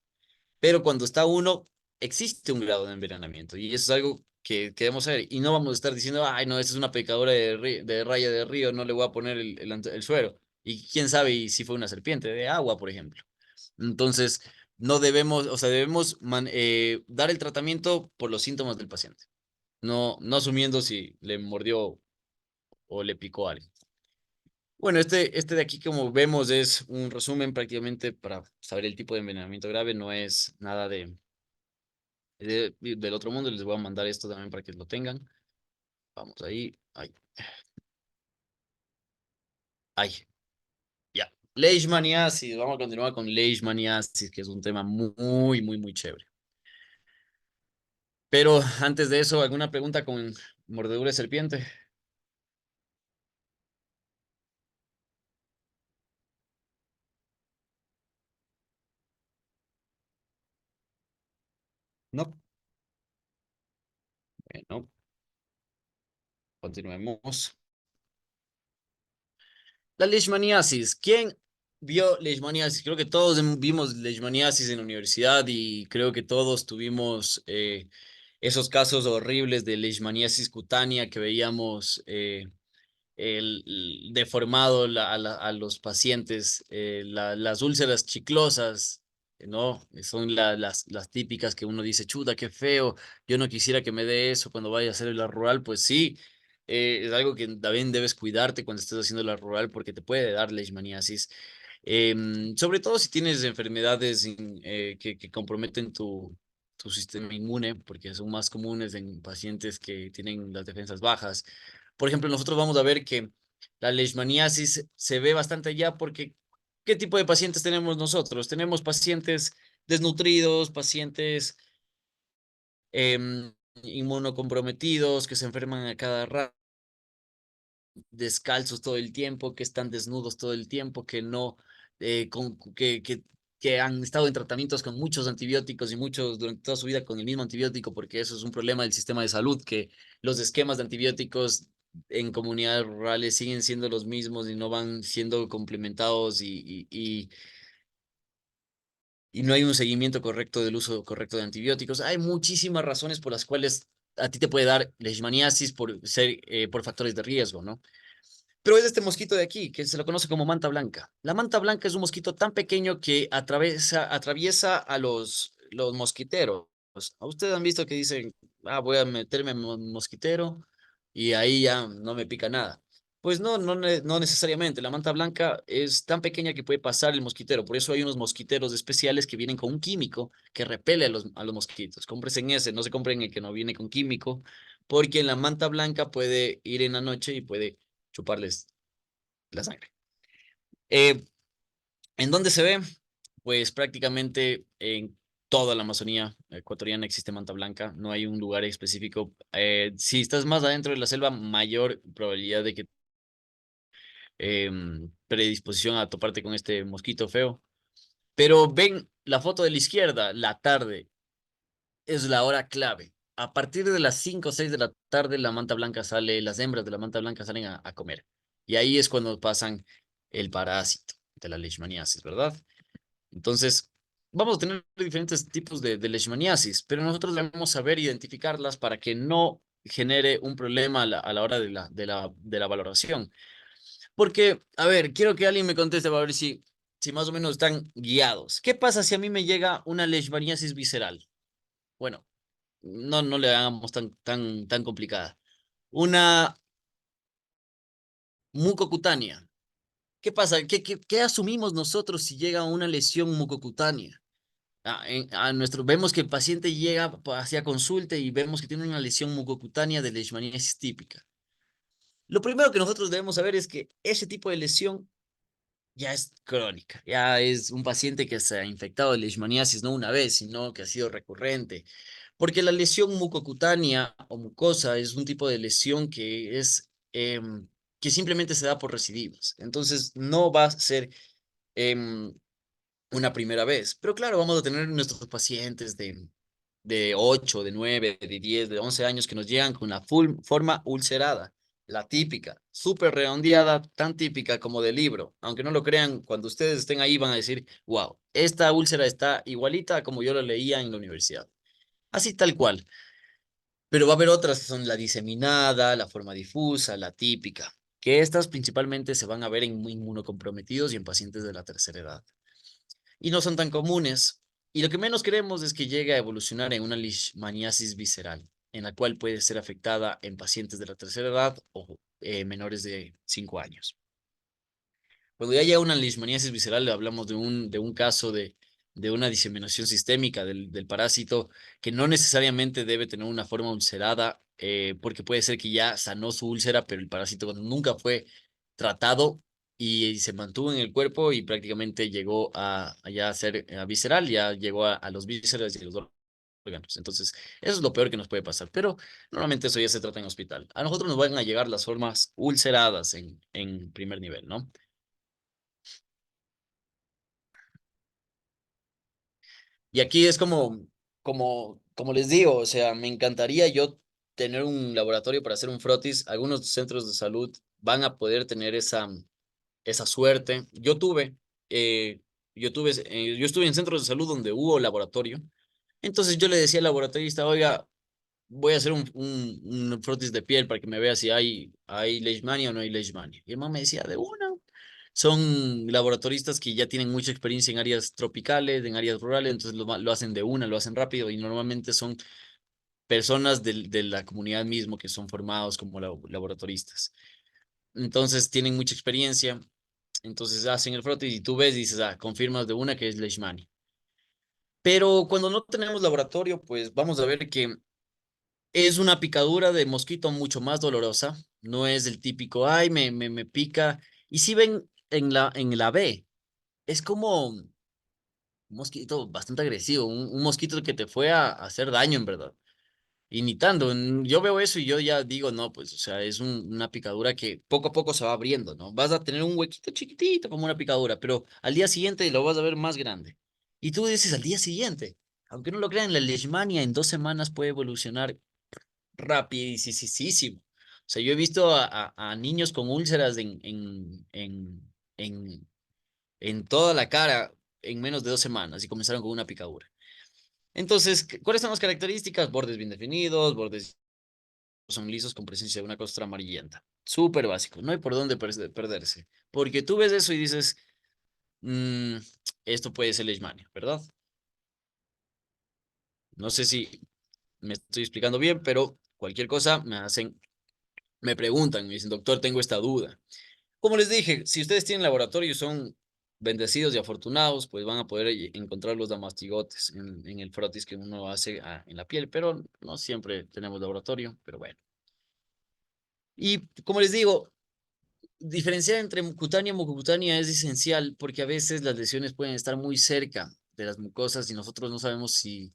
Pero cuando está uno, existe un grado de envenenamiento y eso es algo que debemos saber. Y no vamos a estar diciendo, ay, no, esa es una pecadora de raya de río, no le voy a poner el suero. Y quién sabe si fue una serpiente de agua, por ejemplo. Entonces, no debemos, o sea, debemos dar el tratamiento por los síntomas del paciente, no asumiendo si le mordió o le picó a alguien. Bueno, este de aquí, como vemos, es un resumen prácticamente para saber el tipo de envenenamiento grave, no es nada del otro mundo. Les voy a mandar esto también para que lo tengan. Vamos ahí. Ahí. Ahí. Ya. Leishmaniasis. Vamos a continuar con leishmaniasis, que es un tema muy, muy, muy chévere. Pero antes de eso, ¿alguna pregunta con mordedura de serpiente? No. ¿no? Continuemos. La leishmaniasis. ¿Quién vio leishmaniasis? Creo que todos vimos leishmaniasis en la universidad y creo que todos tuvimos esos casos horribles de leishmaniasis cutánea que veíamos deformado a los pacientes, las úlceras chiclosas, ¿no? Son las típicas que uno dice, chuta, qué feo, yo no quisiera que me dé eso cuando vaya a hacer la rural, pues sí, es algo que también debes cuidarte cuando estés haciendo la rural porque te puede dar leishmaniasis. Sobre todo si tienes enfermedades que comprometen tu sistema inmune, porque son más comunes en pacientes que tienen las defensas bajas. Por ejemplo, nosotros vamos a ver que la leishmaniasis se ve bastante allá porque ¿qué tipo de pacientes tenemos nosotros? Tenemos pacientes desnutridos, pacientes inmunocomprometidos que se enferman a cada rato, descalzos todo el tiempo, que están desnudos todo el tiempo, que no, que han estado en tratamientos con muchos antibióticos y muchos durante toda su vida con el mismo antibiótico, porque eso es un problema del sistema de salud, que los esquemas de antibióticos en comunidades rurales siguen siendo los mismos y no van siendo complementados y no hay un seguimiento correcto del uso correcto de antibióticos. Hay muchísimas razones por las cuales a ti te puede dar leishmaniasis por factores de riesgo, ¿no? Pero es este mosquito de aquí, que se lo conoce como manta blanca. La manta blanca es un mosquito tan pequeño que atraviesa a los mosquiteros. ¿A ustedes han visto que dicen, voy a meterme en un mosquitero y ahí ya no me pica nada? Pues no, no necesariamente. La manta blanca es tan pequeña que puede pasar el mosquitero. Por eso hay unos mosquiteros especiales que vienen con un químico que repele a los mosquitos. Cómprense en ese, no se compren el que no viene con químico, porque en la manta blanca puede ir en la noche y puede chuparles la sangre. Eh, ¿En dónde se ve? Pues prácticamente en toda la Amazonía ecuatoriana existe manta blanca, no hay un lugar específico. Si estás más adentro de la selva, mayor probabilidad de que predisposición a toparte con este mosquito feo. Pero ven la foto de la izquierda, la tarde, es la hora clave. A partir de las 5 o 6 de la tarde, la manta blanca sale, las hembras de la manta blanca salen a comer. Y ahí es cuando pasan el parásito de la leishmaniasis, ¿verdad? Entonces, vamos a tener diferentes tipos de leishmaniasis, pero nosotros debemos saber identificarlas para que no genere un problema a la hora de la valoración. Porque, a ver, quiero que alguien me conteste para ver si más o menos están guiados. ¿Qué pasa si a mí me llega una leishmaniasis visceral? Bueno, no le hagamos tan complicada. Una mucocutánea. ¿Qué pasa? ¿Qué asumimos nosotros si llega una lesión mucocutánea? Vemos que el paciente llega hacia consulta y vemos que tiene una lesión mucocutánea de leishmaniasis típica. Lo primero que nosotros debemos saber es que ese tipo de lesión ya es crónica, ya es un paciente que se ha infectado de leishmaniasis no una vez, sino que ha sido recurrente. Porque la lesión mucocutánea o mucosa es un tipo de lesión que simplemente se da por recidivas. Entonces, no va a ser em, una primera vez. Pero claro, vamos a tener nuestros pacientes de 8 de 9 de 10 de 11 años que nos llegan con la forma ulcerada, la típica, súper redondeada, tan típica como del libro. Aunque no lo crean, cuando ustedes estén ahí van a decir, wow, esta úlcera está igualita a como yo la leía en la universidad. Así tal cual. Pero va a haber otras que son la diseminada, la forma difusa, la típica, que estas principalmente se van a ver en inmunocomprometidos y en pacientes de la tercera edad. Y no son tan comunes. Y lo que menos queremos es que llegue a evolucionar en una leishmaniasis visceral, en la cual puede ser afectada en pacientes de la tercera edad o menores de 5 años. Cuando ya llega una leishmaniasis visceral, hablamos de un caso de una diseminación sistémica del parásito que no necesariamente debe tener una forma ulcerada, porque puede ser que ya sanó su úlcera, pero el parásito nunca fue tratado y se mantuvo en el cuerpo y prácticamente llegó a ya ser visceral, ya llegó a los vísceras y los órganos. Entonces, eso es lo peor que nos puede pasar, pero normalmente eso ya se trata en hospital. A nosotros nos van a llegar las formas ulceradas en primer nivel, ¿no? Y aquí es como les digo, o sea, me encantaría yo tener un laboratorio para hacer un frotis, algunos centros de salud van a poder tener esa suerte. Yo estuve en centros de salud donde hubo laboratorio. Entonces yo le decía al laboratorista, oiga, voy a hacer un frotis de piel para que me vea si hay leishmania o no hay leishmania. Y el man me decía, de una. Son laboratoristas que ya tienen mucha experiencia en áreas tropicales, en áreas rurales, entonces lo hacen de una, lo hacen rápido y normalmente son personas de la comunidad mismo que son formados como laboratoristas. Entonces tienen mucha experiencia, entonces hacen el frotis y tú ves y dices, confirmas de una que es leishmania. Pero cuando no tenemos laboratorio, pues vamos a ver que es una picadura de mosquito mucho más dolorosa. No es el típico, ay, me pica. Y si ven en la B, es como un mosquito bastante agresivo, un mosquito que te fue a hacer daño en verdad. Imitando, yo veo eso y yo ya digo, no, pues, o sea, es una picadura que poco a poco se va abriendo, ¿no? Vas a tener un huequito chiquitito como una picadura, pero al día siguiente lo vas a ver más grande. Y tú dices, al día siguiente, aunque no lo crean, la leishmania en 2 semanas puede evolucionar rapidísimo. O sea, yo he visto a niños con úlceras en, en toda la cara en menos de 2 semanas y comenzaron con una picadura. Entonces, ¿cuáles son las características? Bordes bien definidos, bordes son lisos con presencia de una costra amarillenta. Súper básico, no hay por dónde perderse. Porque tú ves eso y dices, "Mm, esto puede ser leishmania, ¿verdad?" No sé si me estoy explicando bien, pero cualquier cosa me preguntan, me dicen, doctor, tengo esta duda. Como les dije, si ustedes tienen laboratorio y son bendecidos y afortunados, pues van a poder encontrar los damastigotes en el frotis que uno hace en la piel, pero no siempre tenemos laboratorio, pero bueno. Y como les digo, diferenciar entre cutánea y mucocutánea es esencial porque a veces las lesiones pueden estar muy cerca de las mucosas y nosotros no sabemos si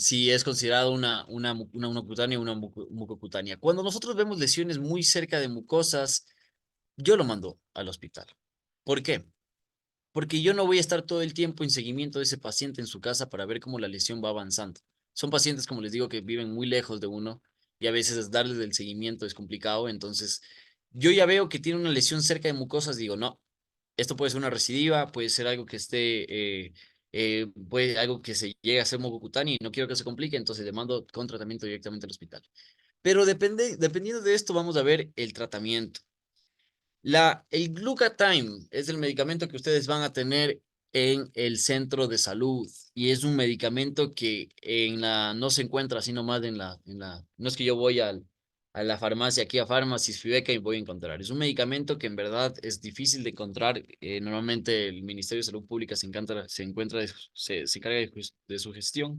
es considerado una cutánea o una mucocutánea. Cuando nosotros vemos lesiones muy cerca de mucosas, yo lo mando al hospital. ¿Por qué? Porque yo no voy a estar todo el tiempo en seguimiento de ese paciente en su casa para ver cómo la lesión va avanzando. Son pacientes, como les digo, que viven muy lejos de uno y a veces darles el seguimiento es complicado. Entonces, yo ya veo que tiene una lesión cerca de mucosas, digo, no, esto puede ser una recidiva, puede ser algo que puede algo que se llegue a ser mucocutáneo y no quiero que se complique, entonces le mando con tratamiento directamente al hospital. Pero dependiendo de esto, vamos a ver el tratamiento. El Glucatime es el medicamento que ustedes van a tener en el centro de salud y es un medicamento que no se encuentra así nomás no es que yo voy a la farmacia, aquí a Farmacis Fibeca y voy a encontrar. Es un medicamento que en verdad es difícil de encontrar. Normalmente el Ministerio de Salud Pública se encarga de su gestión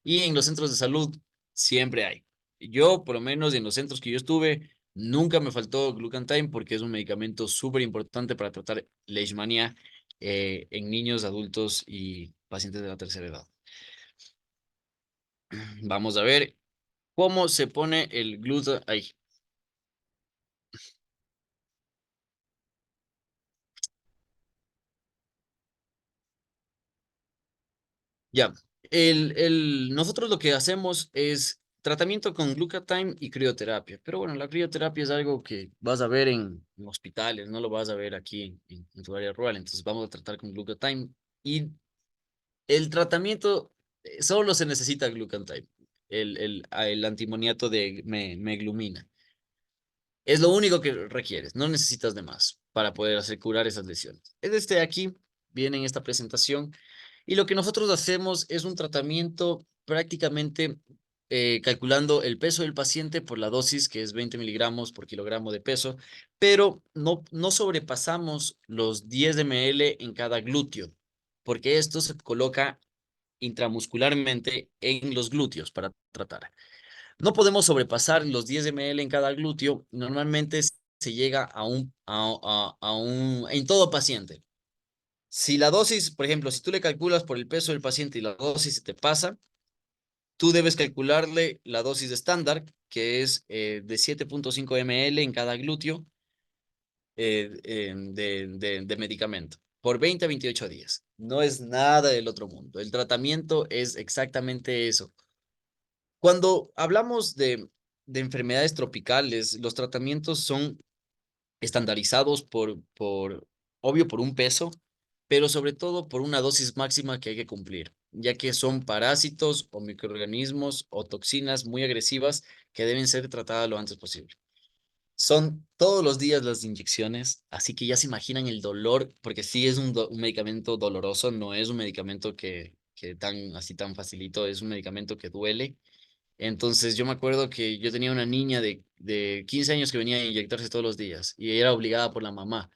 y en los centros de salud siempre hay. Yo, por lo menos en los centros que yo estuve, nunca me faltó Glucantime porque es un medicamento súper importante para tratar leishmania en niños, adultos y pacientes de la tercera edad. Vamos a ver cómo se pone el gluten. Ahí, ya. Nosotros lo que hacemos es tratamiento con Glucatime y crioterapia. Pero bueno, la crioterapia es algo que vas a ver en hospitales, no lo vas a ver aquí en tu área rural. Entonces vamos a tratar con Glucatime. Y el tratamiento solo se necesita Glucantime, el antimoniato de meglumina. Es lo único que requieres, no necesitas de más para poder hacer curar esas lesiones. Es este de aquí, viene en esta presentación, y lo que nosotros hacemos es un tratamiento prácticamente calculando el peso del paciente por la dosis, que es 20 miligramos por kilogramo de peso, pero no sobrepasamos los 10 ml en cada glúteo, porque esto se coloca intramuscularmente en los glúteos para tratar. No podemos sobrepasar los 10 ml en cada glúteo. Normalmente se llega en todo paciente. Si la dosis, por ejemplo, si tú le calculas por el peso del paciente y la dosis se te pasa, tú debes calcularle la dosis estándar, que es de 7.5 ml en cada glúteo de medicamento por 20 a 28 días. No es nada del otro mundo. El tratamiento es exactamente eso. Cuando hablamos de enfermedades tropicales, los tratamientos son estandarizados obvio, por un peso, pero sobre todo por una dosis máxima que hay que cumplir, ya que son parásitos o microorganismos o toxinas muy agresivas que deben ser tratadas lo antes posible. Son todos los días las inyecciones, así que ya se imaginan el dolor, porque sí es un medicamento doloroso, no es un medicamento que así tan facilito, es un medicamento que duele. Entonces yo me acuerdo que yo tenía una niña de 15 años que venía a inyectarse todos los días y era obligada por la mamá.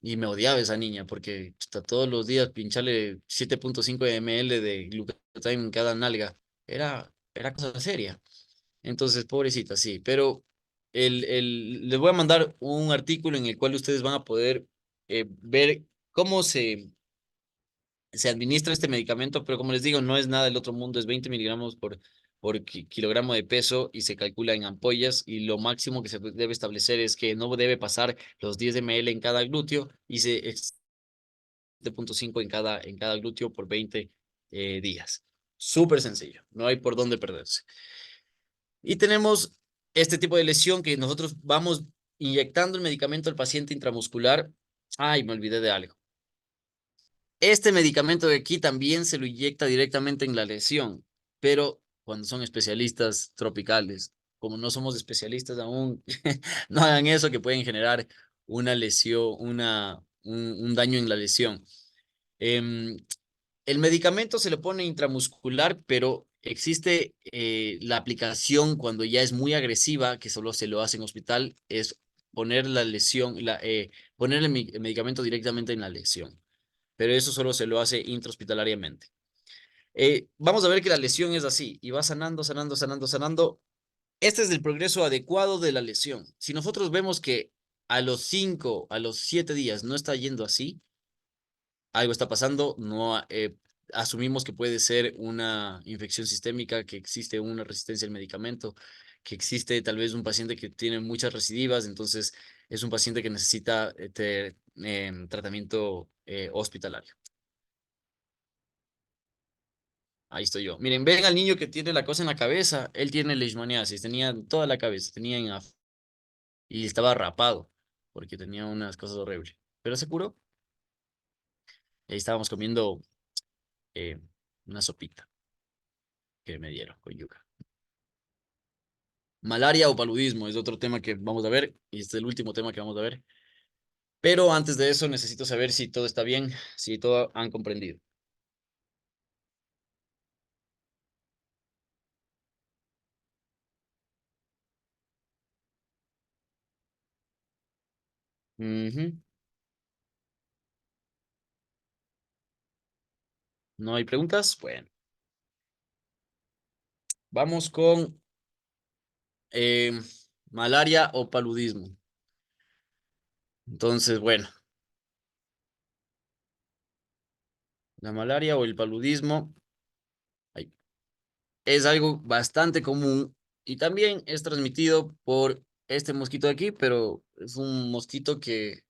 Y me odiaba esa niña porque chuta, todos los días pincharle 7.5 ml de glutathione en cada nalga era cosa seria. Entonces, pobrecita, sí. Pero les voy a mandar un artículo en el cual ustedes van a poder ver cómo se administra este medicamento, pero como les digo, no es nada del otro mundo, es 20 miligramos por kilogramo de peso y se calcula en ampollas y lo máximo que se debe establecer es que no debe pasar los 10 ml en cada glúteo y 7.5 en cada glúteo por 20 días. Súper sencillo, no hay por dónde perderse. Y tenemos este tipo de lesión que nosotros vamos inyectando el medicamento al paciente intramuscular. Ay, me olvidé de algo. Este medicamento de aquí también se lo inyecta directamente en la lesión, pero cuando son especialistas tropicales, como no somos especialistas aún, no hagan eso que pueden generar una lesión, un daño en la lesión. Em, el medicamento se le pone intramuscular, pero existe la aplicación cuando ya es muy agresiva, que solo se lo hace en hospital, es poner la lesión, poner el medicamento directamente en la lesión, pero eso solo se lo hace intrahospitalariamente. Vamos a ver que la lesión es así y va sanando, sanando, sanando, sanando. Este es el progreso adecuado de la lesión. Si nosotros vemos que a los 5, a los 7 días no está yendo así, algo está pasando, no asumimos que puede ser una infección sistémica, que existe una resistencia al medicamento, que existe tal vez un paciente que tiene muchas recidivas, entonces es un paciente que necesita tratamiento hospitalario. Ahí estoy yo. Miren, ven al niño que tiene la cosa en la cabeza. Él tiene leishmaniasis, tenía toda la cabeza, y estaba rapado porque tenía unas cosas horribles. Pero se curó. Y ahí estábamos comiendo eh, una sopita que me dieron con yuca. Malaria o paludismo es otro tema que vamos a ver y este es el último tema que vamos a ver. Pero antes de eso necesito saber si todo está bien, si todo han comprendido. Ujú. ¿No hay preguntas? Bueno, vamos con eh, malaria o paludismo. Entonces, bueno, la malaria o el paludismo ay, es algo bastante común y también es transmitido por este mosquito de aquí, pero es un mosquito que,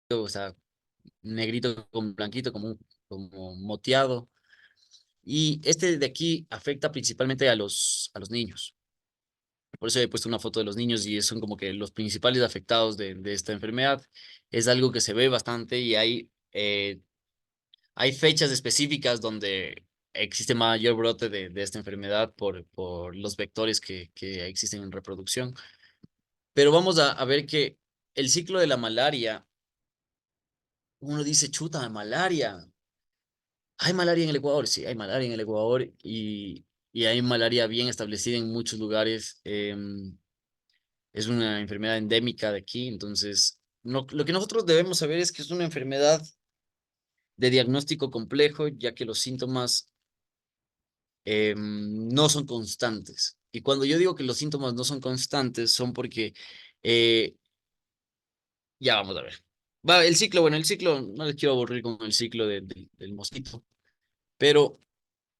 o sea, negrito con blanquito, como moteado. Y este de aquí afecta principalmente a los niños. Por eso he puesto una foto de los niños y son como que los principales afectados de esta enfermedad. Es algo que se ve bastante y hay fechas específicas donde existe mayor brote de esta enfermedad por los vectores que existen en reproducción. Pero vamos a ver que el ciclo de la malaria, uno dice, chuta, malaria. Hay malaria en el Ecuador, sí, hay malaria en el Ecuador y hay malaria bien establecida en muchos lugares. Es una enfermedad endémica de aquí, entonces lo que nosotros debemos saber es que es una enfermedad de diagnóstico complejo, ya que los síntomas no son constantes. Y cuando yo digo que los síntomas no son constantes, son porque, eh, ya vamos a ver. Va, el ciclo, bueno, el ciclo, no les quiero aburrir con el ciclo del mosquito, pero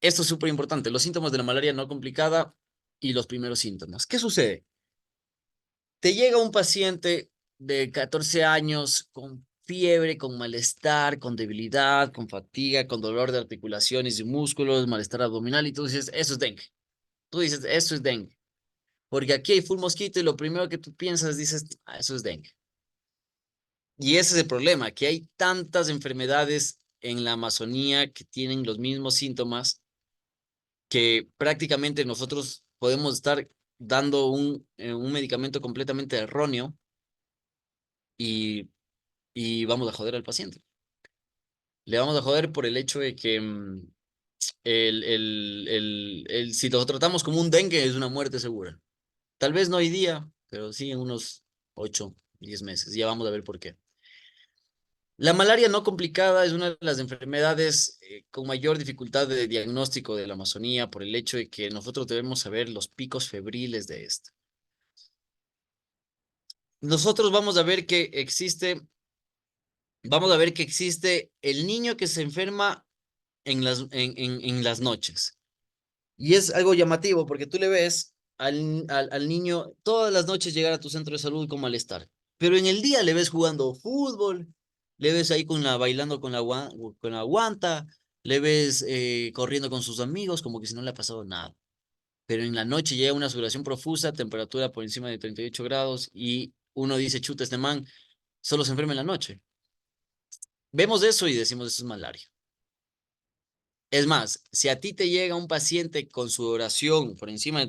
esto es súper importante, los síntomas de la malaria no complicada y los primeros síntomas. ¿Qué sucede? Te llega un paciente de 14 años con fiebre, con malestar, con debilidad, con fatiga, con dolor de articulaciones y músculos, malestar abdominal, y tú dices, eso es dengue. Tú dices, eso es dengue. Porque aquí hay full mosquito y lo primero que tú piensas, dices, ah, eso es dengue. Y ese es el problema, que hay tantas enfermedades en la Amazonía que tienen los mismos síntomas que prácticamente nosotros podemos estar dando un medicamento completamente erróneo y, y vamos a joder al paciente. Le vamos a joder por el hecho de que si lo tratamos como un dengue es una muerte segura. Tal vez no hoy día, pero sí en unos 8, 10 meses. Ya vamos a ver por qué. La malaria no complicada es una de las enfermedades con mayor dificultad de diagnóstico de la Amazonía por el hecho de que nosotros debemos saber los picos febriles de esta. Nosotros vamos a ver que existe el niño que se enferma en las noches. Y es algo llamativo porque tú le ves al niño todas las noches llegar a tu centro de salud con malestar, pero en el día le ves jugando fútbol, le ves ahí bailando con la guanta, le ves corriendo con sus amigos como que si no le ha pasado nada. Pero en la noche llega una sudoración profusa, temperatura por encima de 38 grados y uno dice, chuta, este man solo se enferma en la noche. Vemos eso y decimos, eso es malaria. Es más, si a ti te llega un paciente con sudoración por encima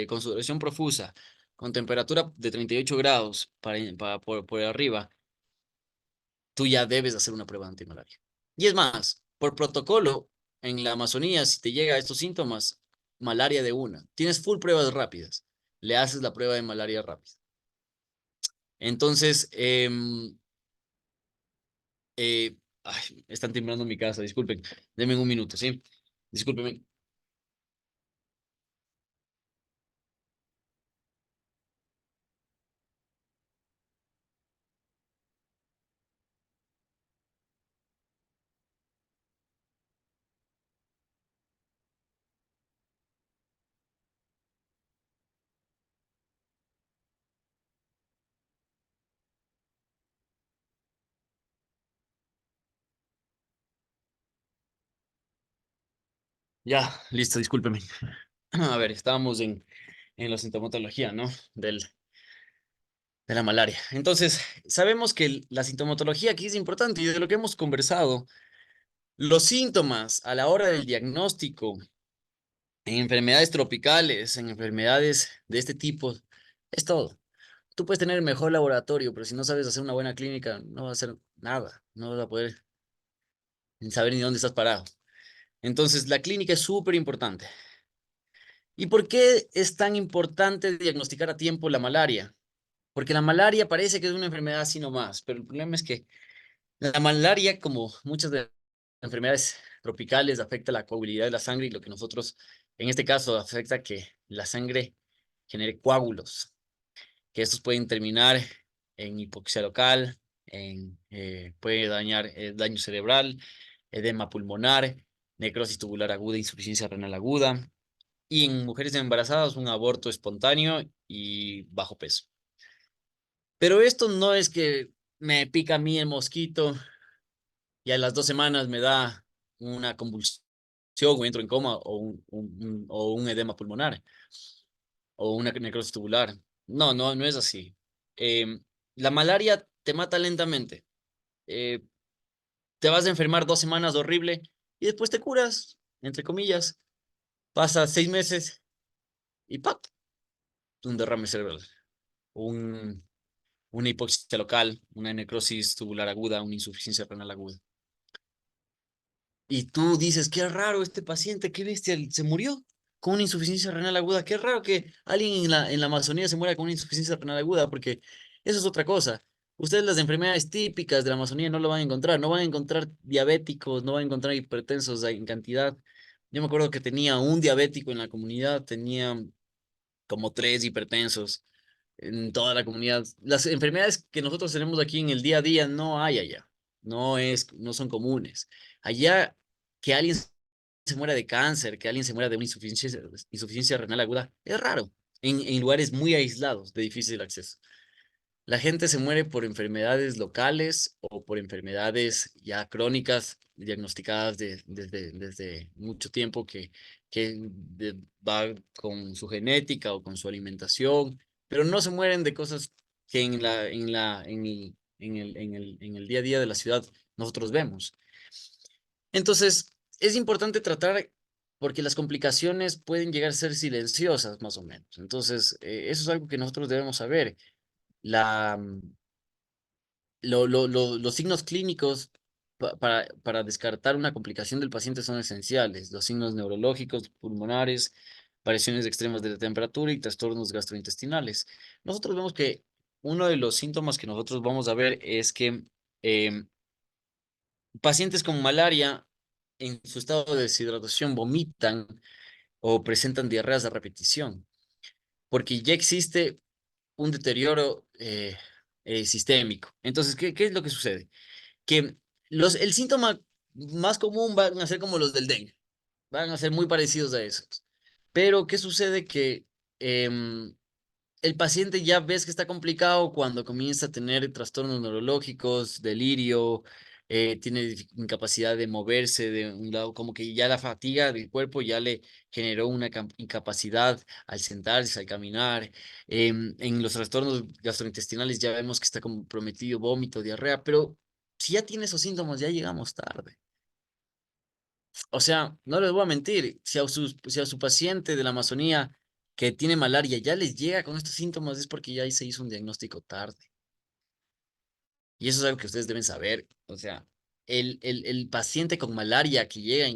con sudoración profusa, con temperatura de 38 grados por arriba, tú ya debes hacer una prueba de antimalaria. Y es más, por protocolo, en la Amazonía, si te llega estos síntomas, malaria de una. Tienes full pruebas rápidas. Le haces la prueba de malaria rápida. Entonces, están timbrando mi casa, disculpen. Denme un minuto, ¿sí? Discúlpenme. Ya, listo, discúlpeme. A ver, estábamos en la sintomatología, ¿no? De la malaria. Entonces, sabemos que la sintomatología aquí es importante y de lo que hemos conversado, los síntomas a la hora del diagnóstico en enfermedades tropicales, en enfermedades de este tipo, es todo. Tú puedes tener el mejor laboratorio, pero si no sabes hacer una buena clínica, no vas a hacer nada, no vas a poder saber ni dónde estás parado. Entonces, la clínica es súper importante. ¿Y por qué es tan importante diagnosticar a tiempo la malaria? Porque la malaria parece que es una enfermedad así nomás, pero el problema es que la malaria, como muchas de las enfermedades tropicales, afecta la coagulabilidad de la sangre y lo que nosotros, en este caso, afecta que la sangre genere coágulos, que estos pueden terminar en hipoxia local, puede dañar daño cerebral, edema pulmonar, necrosis tubular aguda, insuficiencia renal aguda, y en mujeres embarazadas un aborto espontáneo y bajo peso. Pero esto no es que me pica a mí el mosquito y a las 2 semanas me da una convulsión o entro en coma o un edema pulmonar o una necrosis tubular. No, no, no es así. Eh, la malaria te mata lentamente. Eh, Te vas a enfermar 2 semanas horrible y después te curas, entre comillas. Pasa 6 meses y ¡pap! Un derrame cerebral, un, una hipoxia local, una necrosis tubular aguda, una insuficiencia renal aguda. Y tú dices, qué raro este paciente, qué bestia, se murió con una insuficiencia renal aguda. Qué raro que alguien en la Amazonía se muera con una insuficiencia renal aguda, porque eso es otra cosa. Ustedes las enfermedades típicas de la Amazonía no lo van a encontrar, no van a encontrar diabéticos, no van a encontrar hipertensos en cantidad. Yo me acuerdo que tenía un diabético en la comunidad, tenía como 3 hipertensos en toda la comunidad. Las enfermedades que nosotros tenemos aquí en el día a día no hay allá, no son comunes. Allá, que alguien se muera de cáncer, que alguien se muera de una insuficiencia renal aguda, es raro, en lugares muy aislados, de difícil acceso. la gente se muere por enfermedades locales o por enfermedades ya crónicas diagnosticadas desde mucho tiempo que va con su genética o con su alimentación, pero no se mueren de cosas que en el día a día de la ciudad nosotros vemos. Entonces, es importante tratar porque las complicaciones pueden llegar a ser silenciosas, más o menos. Entonces, eso es algo que nosotros debemos saber. La, los signos clínicos para descartar una complicación del paciente son esenciales. Los signos neurológicos, pulmonares, variaciones extremas de la temperatura y trastornos gastrointestinales. Nosotros vemos que uno de los síntomas que nosotros vamos a ver es que em, pacientes con malaria en su estado de deshidratación vomitan o presentan diarreas a repetición, porque ya existe un deterioro sistémico. Entonces, ¿qué es lo que sucede? Que el síntoma más común van a ser como los del dengue, van a ser muy parecidos a esos. Pero, ¿qué sucede? Que el paciente ya ves que está complicado cuando comienza a tener trastornos neurológicos, delirio, tiene incapacidad de moverse de un lado, como que ya la fatiga del cuerpo ya le generó una incapacidad al sentarse, al caminar. En los trastornos gastrointestinales ya vemos que está comprometido vómito, diarrea, pero si ya tiene esos síntomas, ya llegamos tarde. O sea, no les voy a mentir, si a su paciente de la Amazonía que tiene malaria ya les llega con estos síntomas, es porque ya se hizo un diagnóstico tarde. Y eso es algo que ustedes deben saber. O sea, el paciente con malaria que llega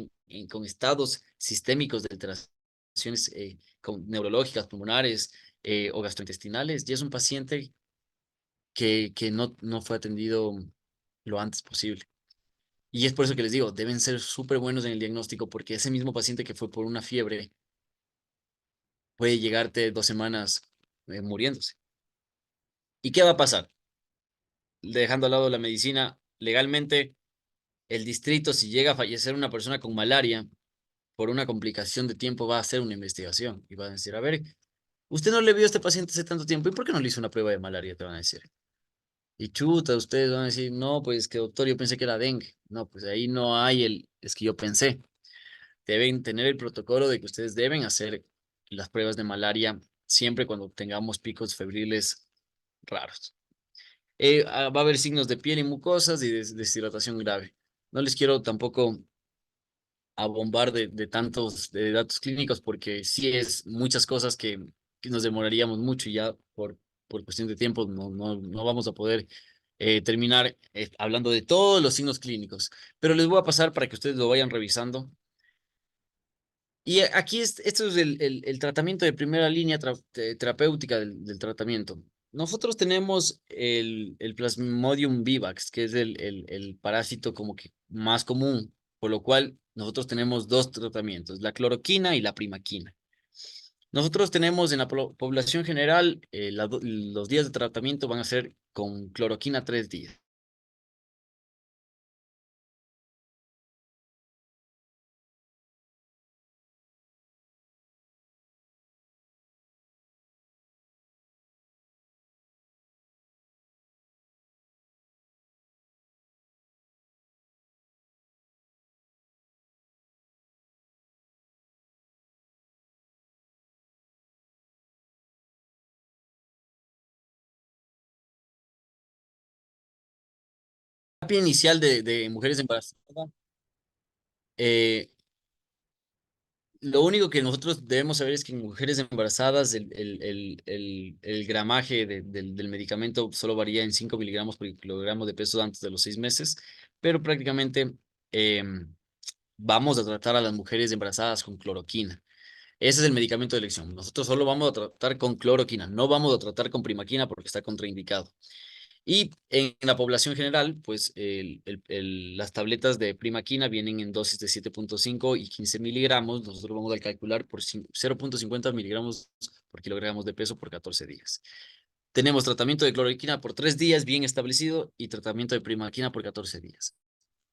con estados sistémicos de alteraciones neurológicas, pulmonares o gastrointestinales, ya es un paciente que no fue atendido lo antes posible. Y es por eso que les digo, deben ser súper buenos en el diagnóstico, porque ese mismo paciente que fue por una fiebre puede llegarte 2 semanas muriéndose. ¿Y qué va a pasar? Dejando al lado la medicina, legalmente, el distrito, si llega a fallecer una persona con malaria por una complicación de tiempo, va a hacer una investigación y va a decir, a ver, usted no le vio a este paciente hace tanto tiempo, ¿y por qué no le hizo una prueba de malaria? Te van a decir. Y chuta, ustedes van a decir, no, pues que doctor, yo pensé que era dengue. No, pues ahí no hay es que yo pensé. Deben tener el protocolo de que ustedes deben hacer las pruebas de malaria siempre cuando tengamos picos febriles raros. Va a haber signos de piel y mucosas y deshidratación grave. No les quiero tampoco abombar de tantos de datos clínicos porque sí es muchas cosas que nos demoraríamos mucho y ya por cuestión de tiempo no vamos a poder terminar hablando de todos los signos clínicos. Pero les voy a pasar para que ustedes lo vayan revisando. Y aquí esto es el tratamiento de primera línea terapéutica del tratamiento. Nosotros tenemos el Plasmodium vivax, que es el parásito como que más común, por lo cual nosotros tenemos dos tratamientos, la cloroquina y la primaquina. Nosotros tenemos en la población general, los días de tratamiento van a ser con cloroquina 3 días. La terapia inicial de mujeres embarazadas. eh, Lo único que nosotros debemos saber es que en mujeres embarazadas el gramaje del medicamento solo varía en 5 miligramos por kilogramo de peso antes de los 6 meses, pero prácticamente vamos a tratar a las mujeres embarazadas con cloroquina. Ese es el medicamento de elección. Nosotros solo vamos a tratar con cloroquina, no vamos a tratar con primaquina porque está contraindicado. Y en la población general, pues las tabletas de primaquina vienen en dosis de 7,5 y 15 miligramos. Nosotros vamos a calcular por 0,50 miligramos por kilogramos de peso por 14 días. Tenemos tratamiento de cloroquina por 3 días bien establecido y tratamiento de primaquina por 14 días.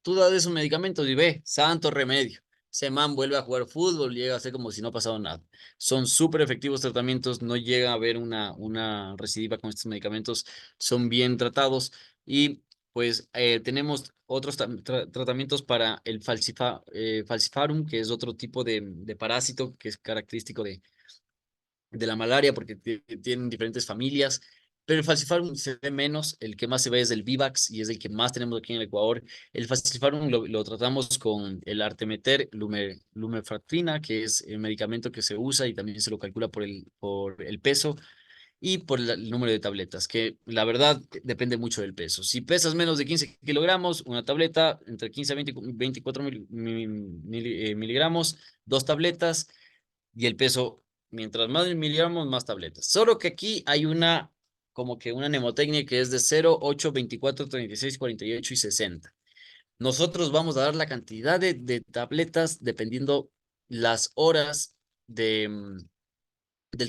Tú das esos medicamentos y ve, santo remedio. ese man vuelve a jugar fútbol, llega a ser como si no ha pasado nada. Son súper efectivos tratamientos, no llega a haber una recidiva con estos medicamentos, son bien tratados y pues tenemos otros tratamientos para el falciparum, que es otro tipo de parásito que es característico de la malaria porque tienen diferentes familias, pero el falciparum se ve menos, el que más se ve es el Vivax y es el que más tenemos aquí en el Ecuador. El falciparum lo tratamos con el artemeter lumefantrina, que es el medicamento que se usa y también se lo calcula por el peso y por el número de tabletas, que la verdad depende mucho del peso. Si pesas menos de 15 kilogramos, una tableta, entre 15 a 20, 24 miligramos, dos tabletas, y el peso, mientras más miligramos, más tabletas. Solo que aquí hay como que una mnemotecnia que es de 0, 8, 24, 36, 48 y 60. Nosotros vamos a dar la cantidad de tabletas dependiendo las horas del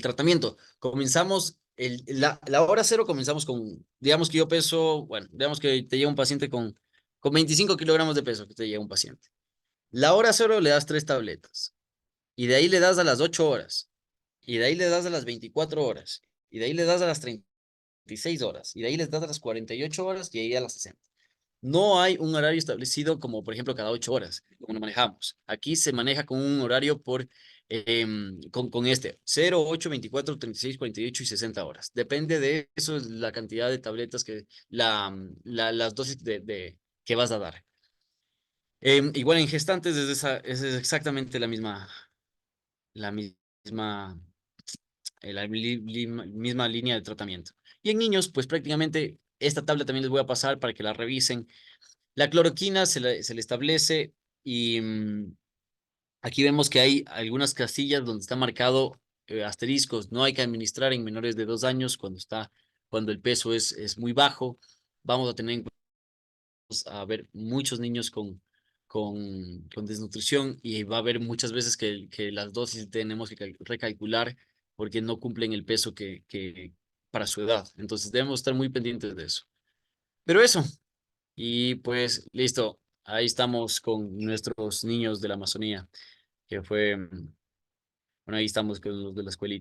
tratamiento. Comenzamos, la hora cero comenzamos con, digamos que yo peso, bueno, digamos que te llega un paciente con 25 kilogramos de peso, que te llega un paciente. La hora cero le das 3 tabletas y de ahí le das a las 8 horas y de ahí le das a las 24 horas y de ahí le das a las 36 horas y de ahí les das a las 48 horas y ahí a las 60. No hay un horario establecido como, por ejemplo, cada 8 horas, como lo manejamos. Aquí se maneja con un horario con este, 0, 8, 24, 36, 48 y 60 horas. Depende de eso, la cantidad de tabletas las dosis que vas a dar. Igual en gestantes es exactamente la misma, misma línea de tratamiento. Y en niños, pues prácticamente esta tabla también les voy a pasar para que la revisen. La cloroquina se le establece y aquí vemos que hay algunas casillas donde está marcado asteriscos. No hay que administrar en menores de 2 años cuando el peso es muy bajo. Vamos a tener a ver muchos niños con desnutrición y va a haber muchas veces que las dosis tenemos que recalcular porque no cumplen el peso que para su edad. Entonces debemos estar muy pendientes de eso. Pero eso, y pues listo, ahí estamos con nuestros niños de la Amazonía, que fue, bueno, ahí estamos con los de la escuelita.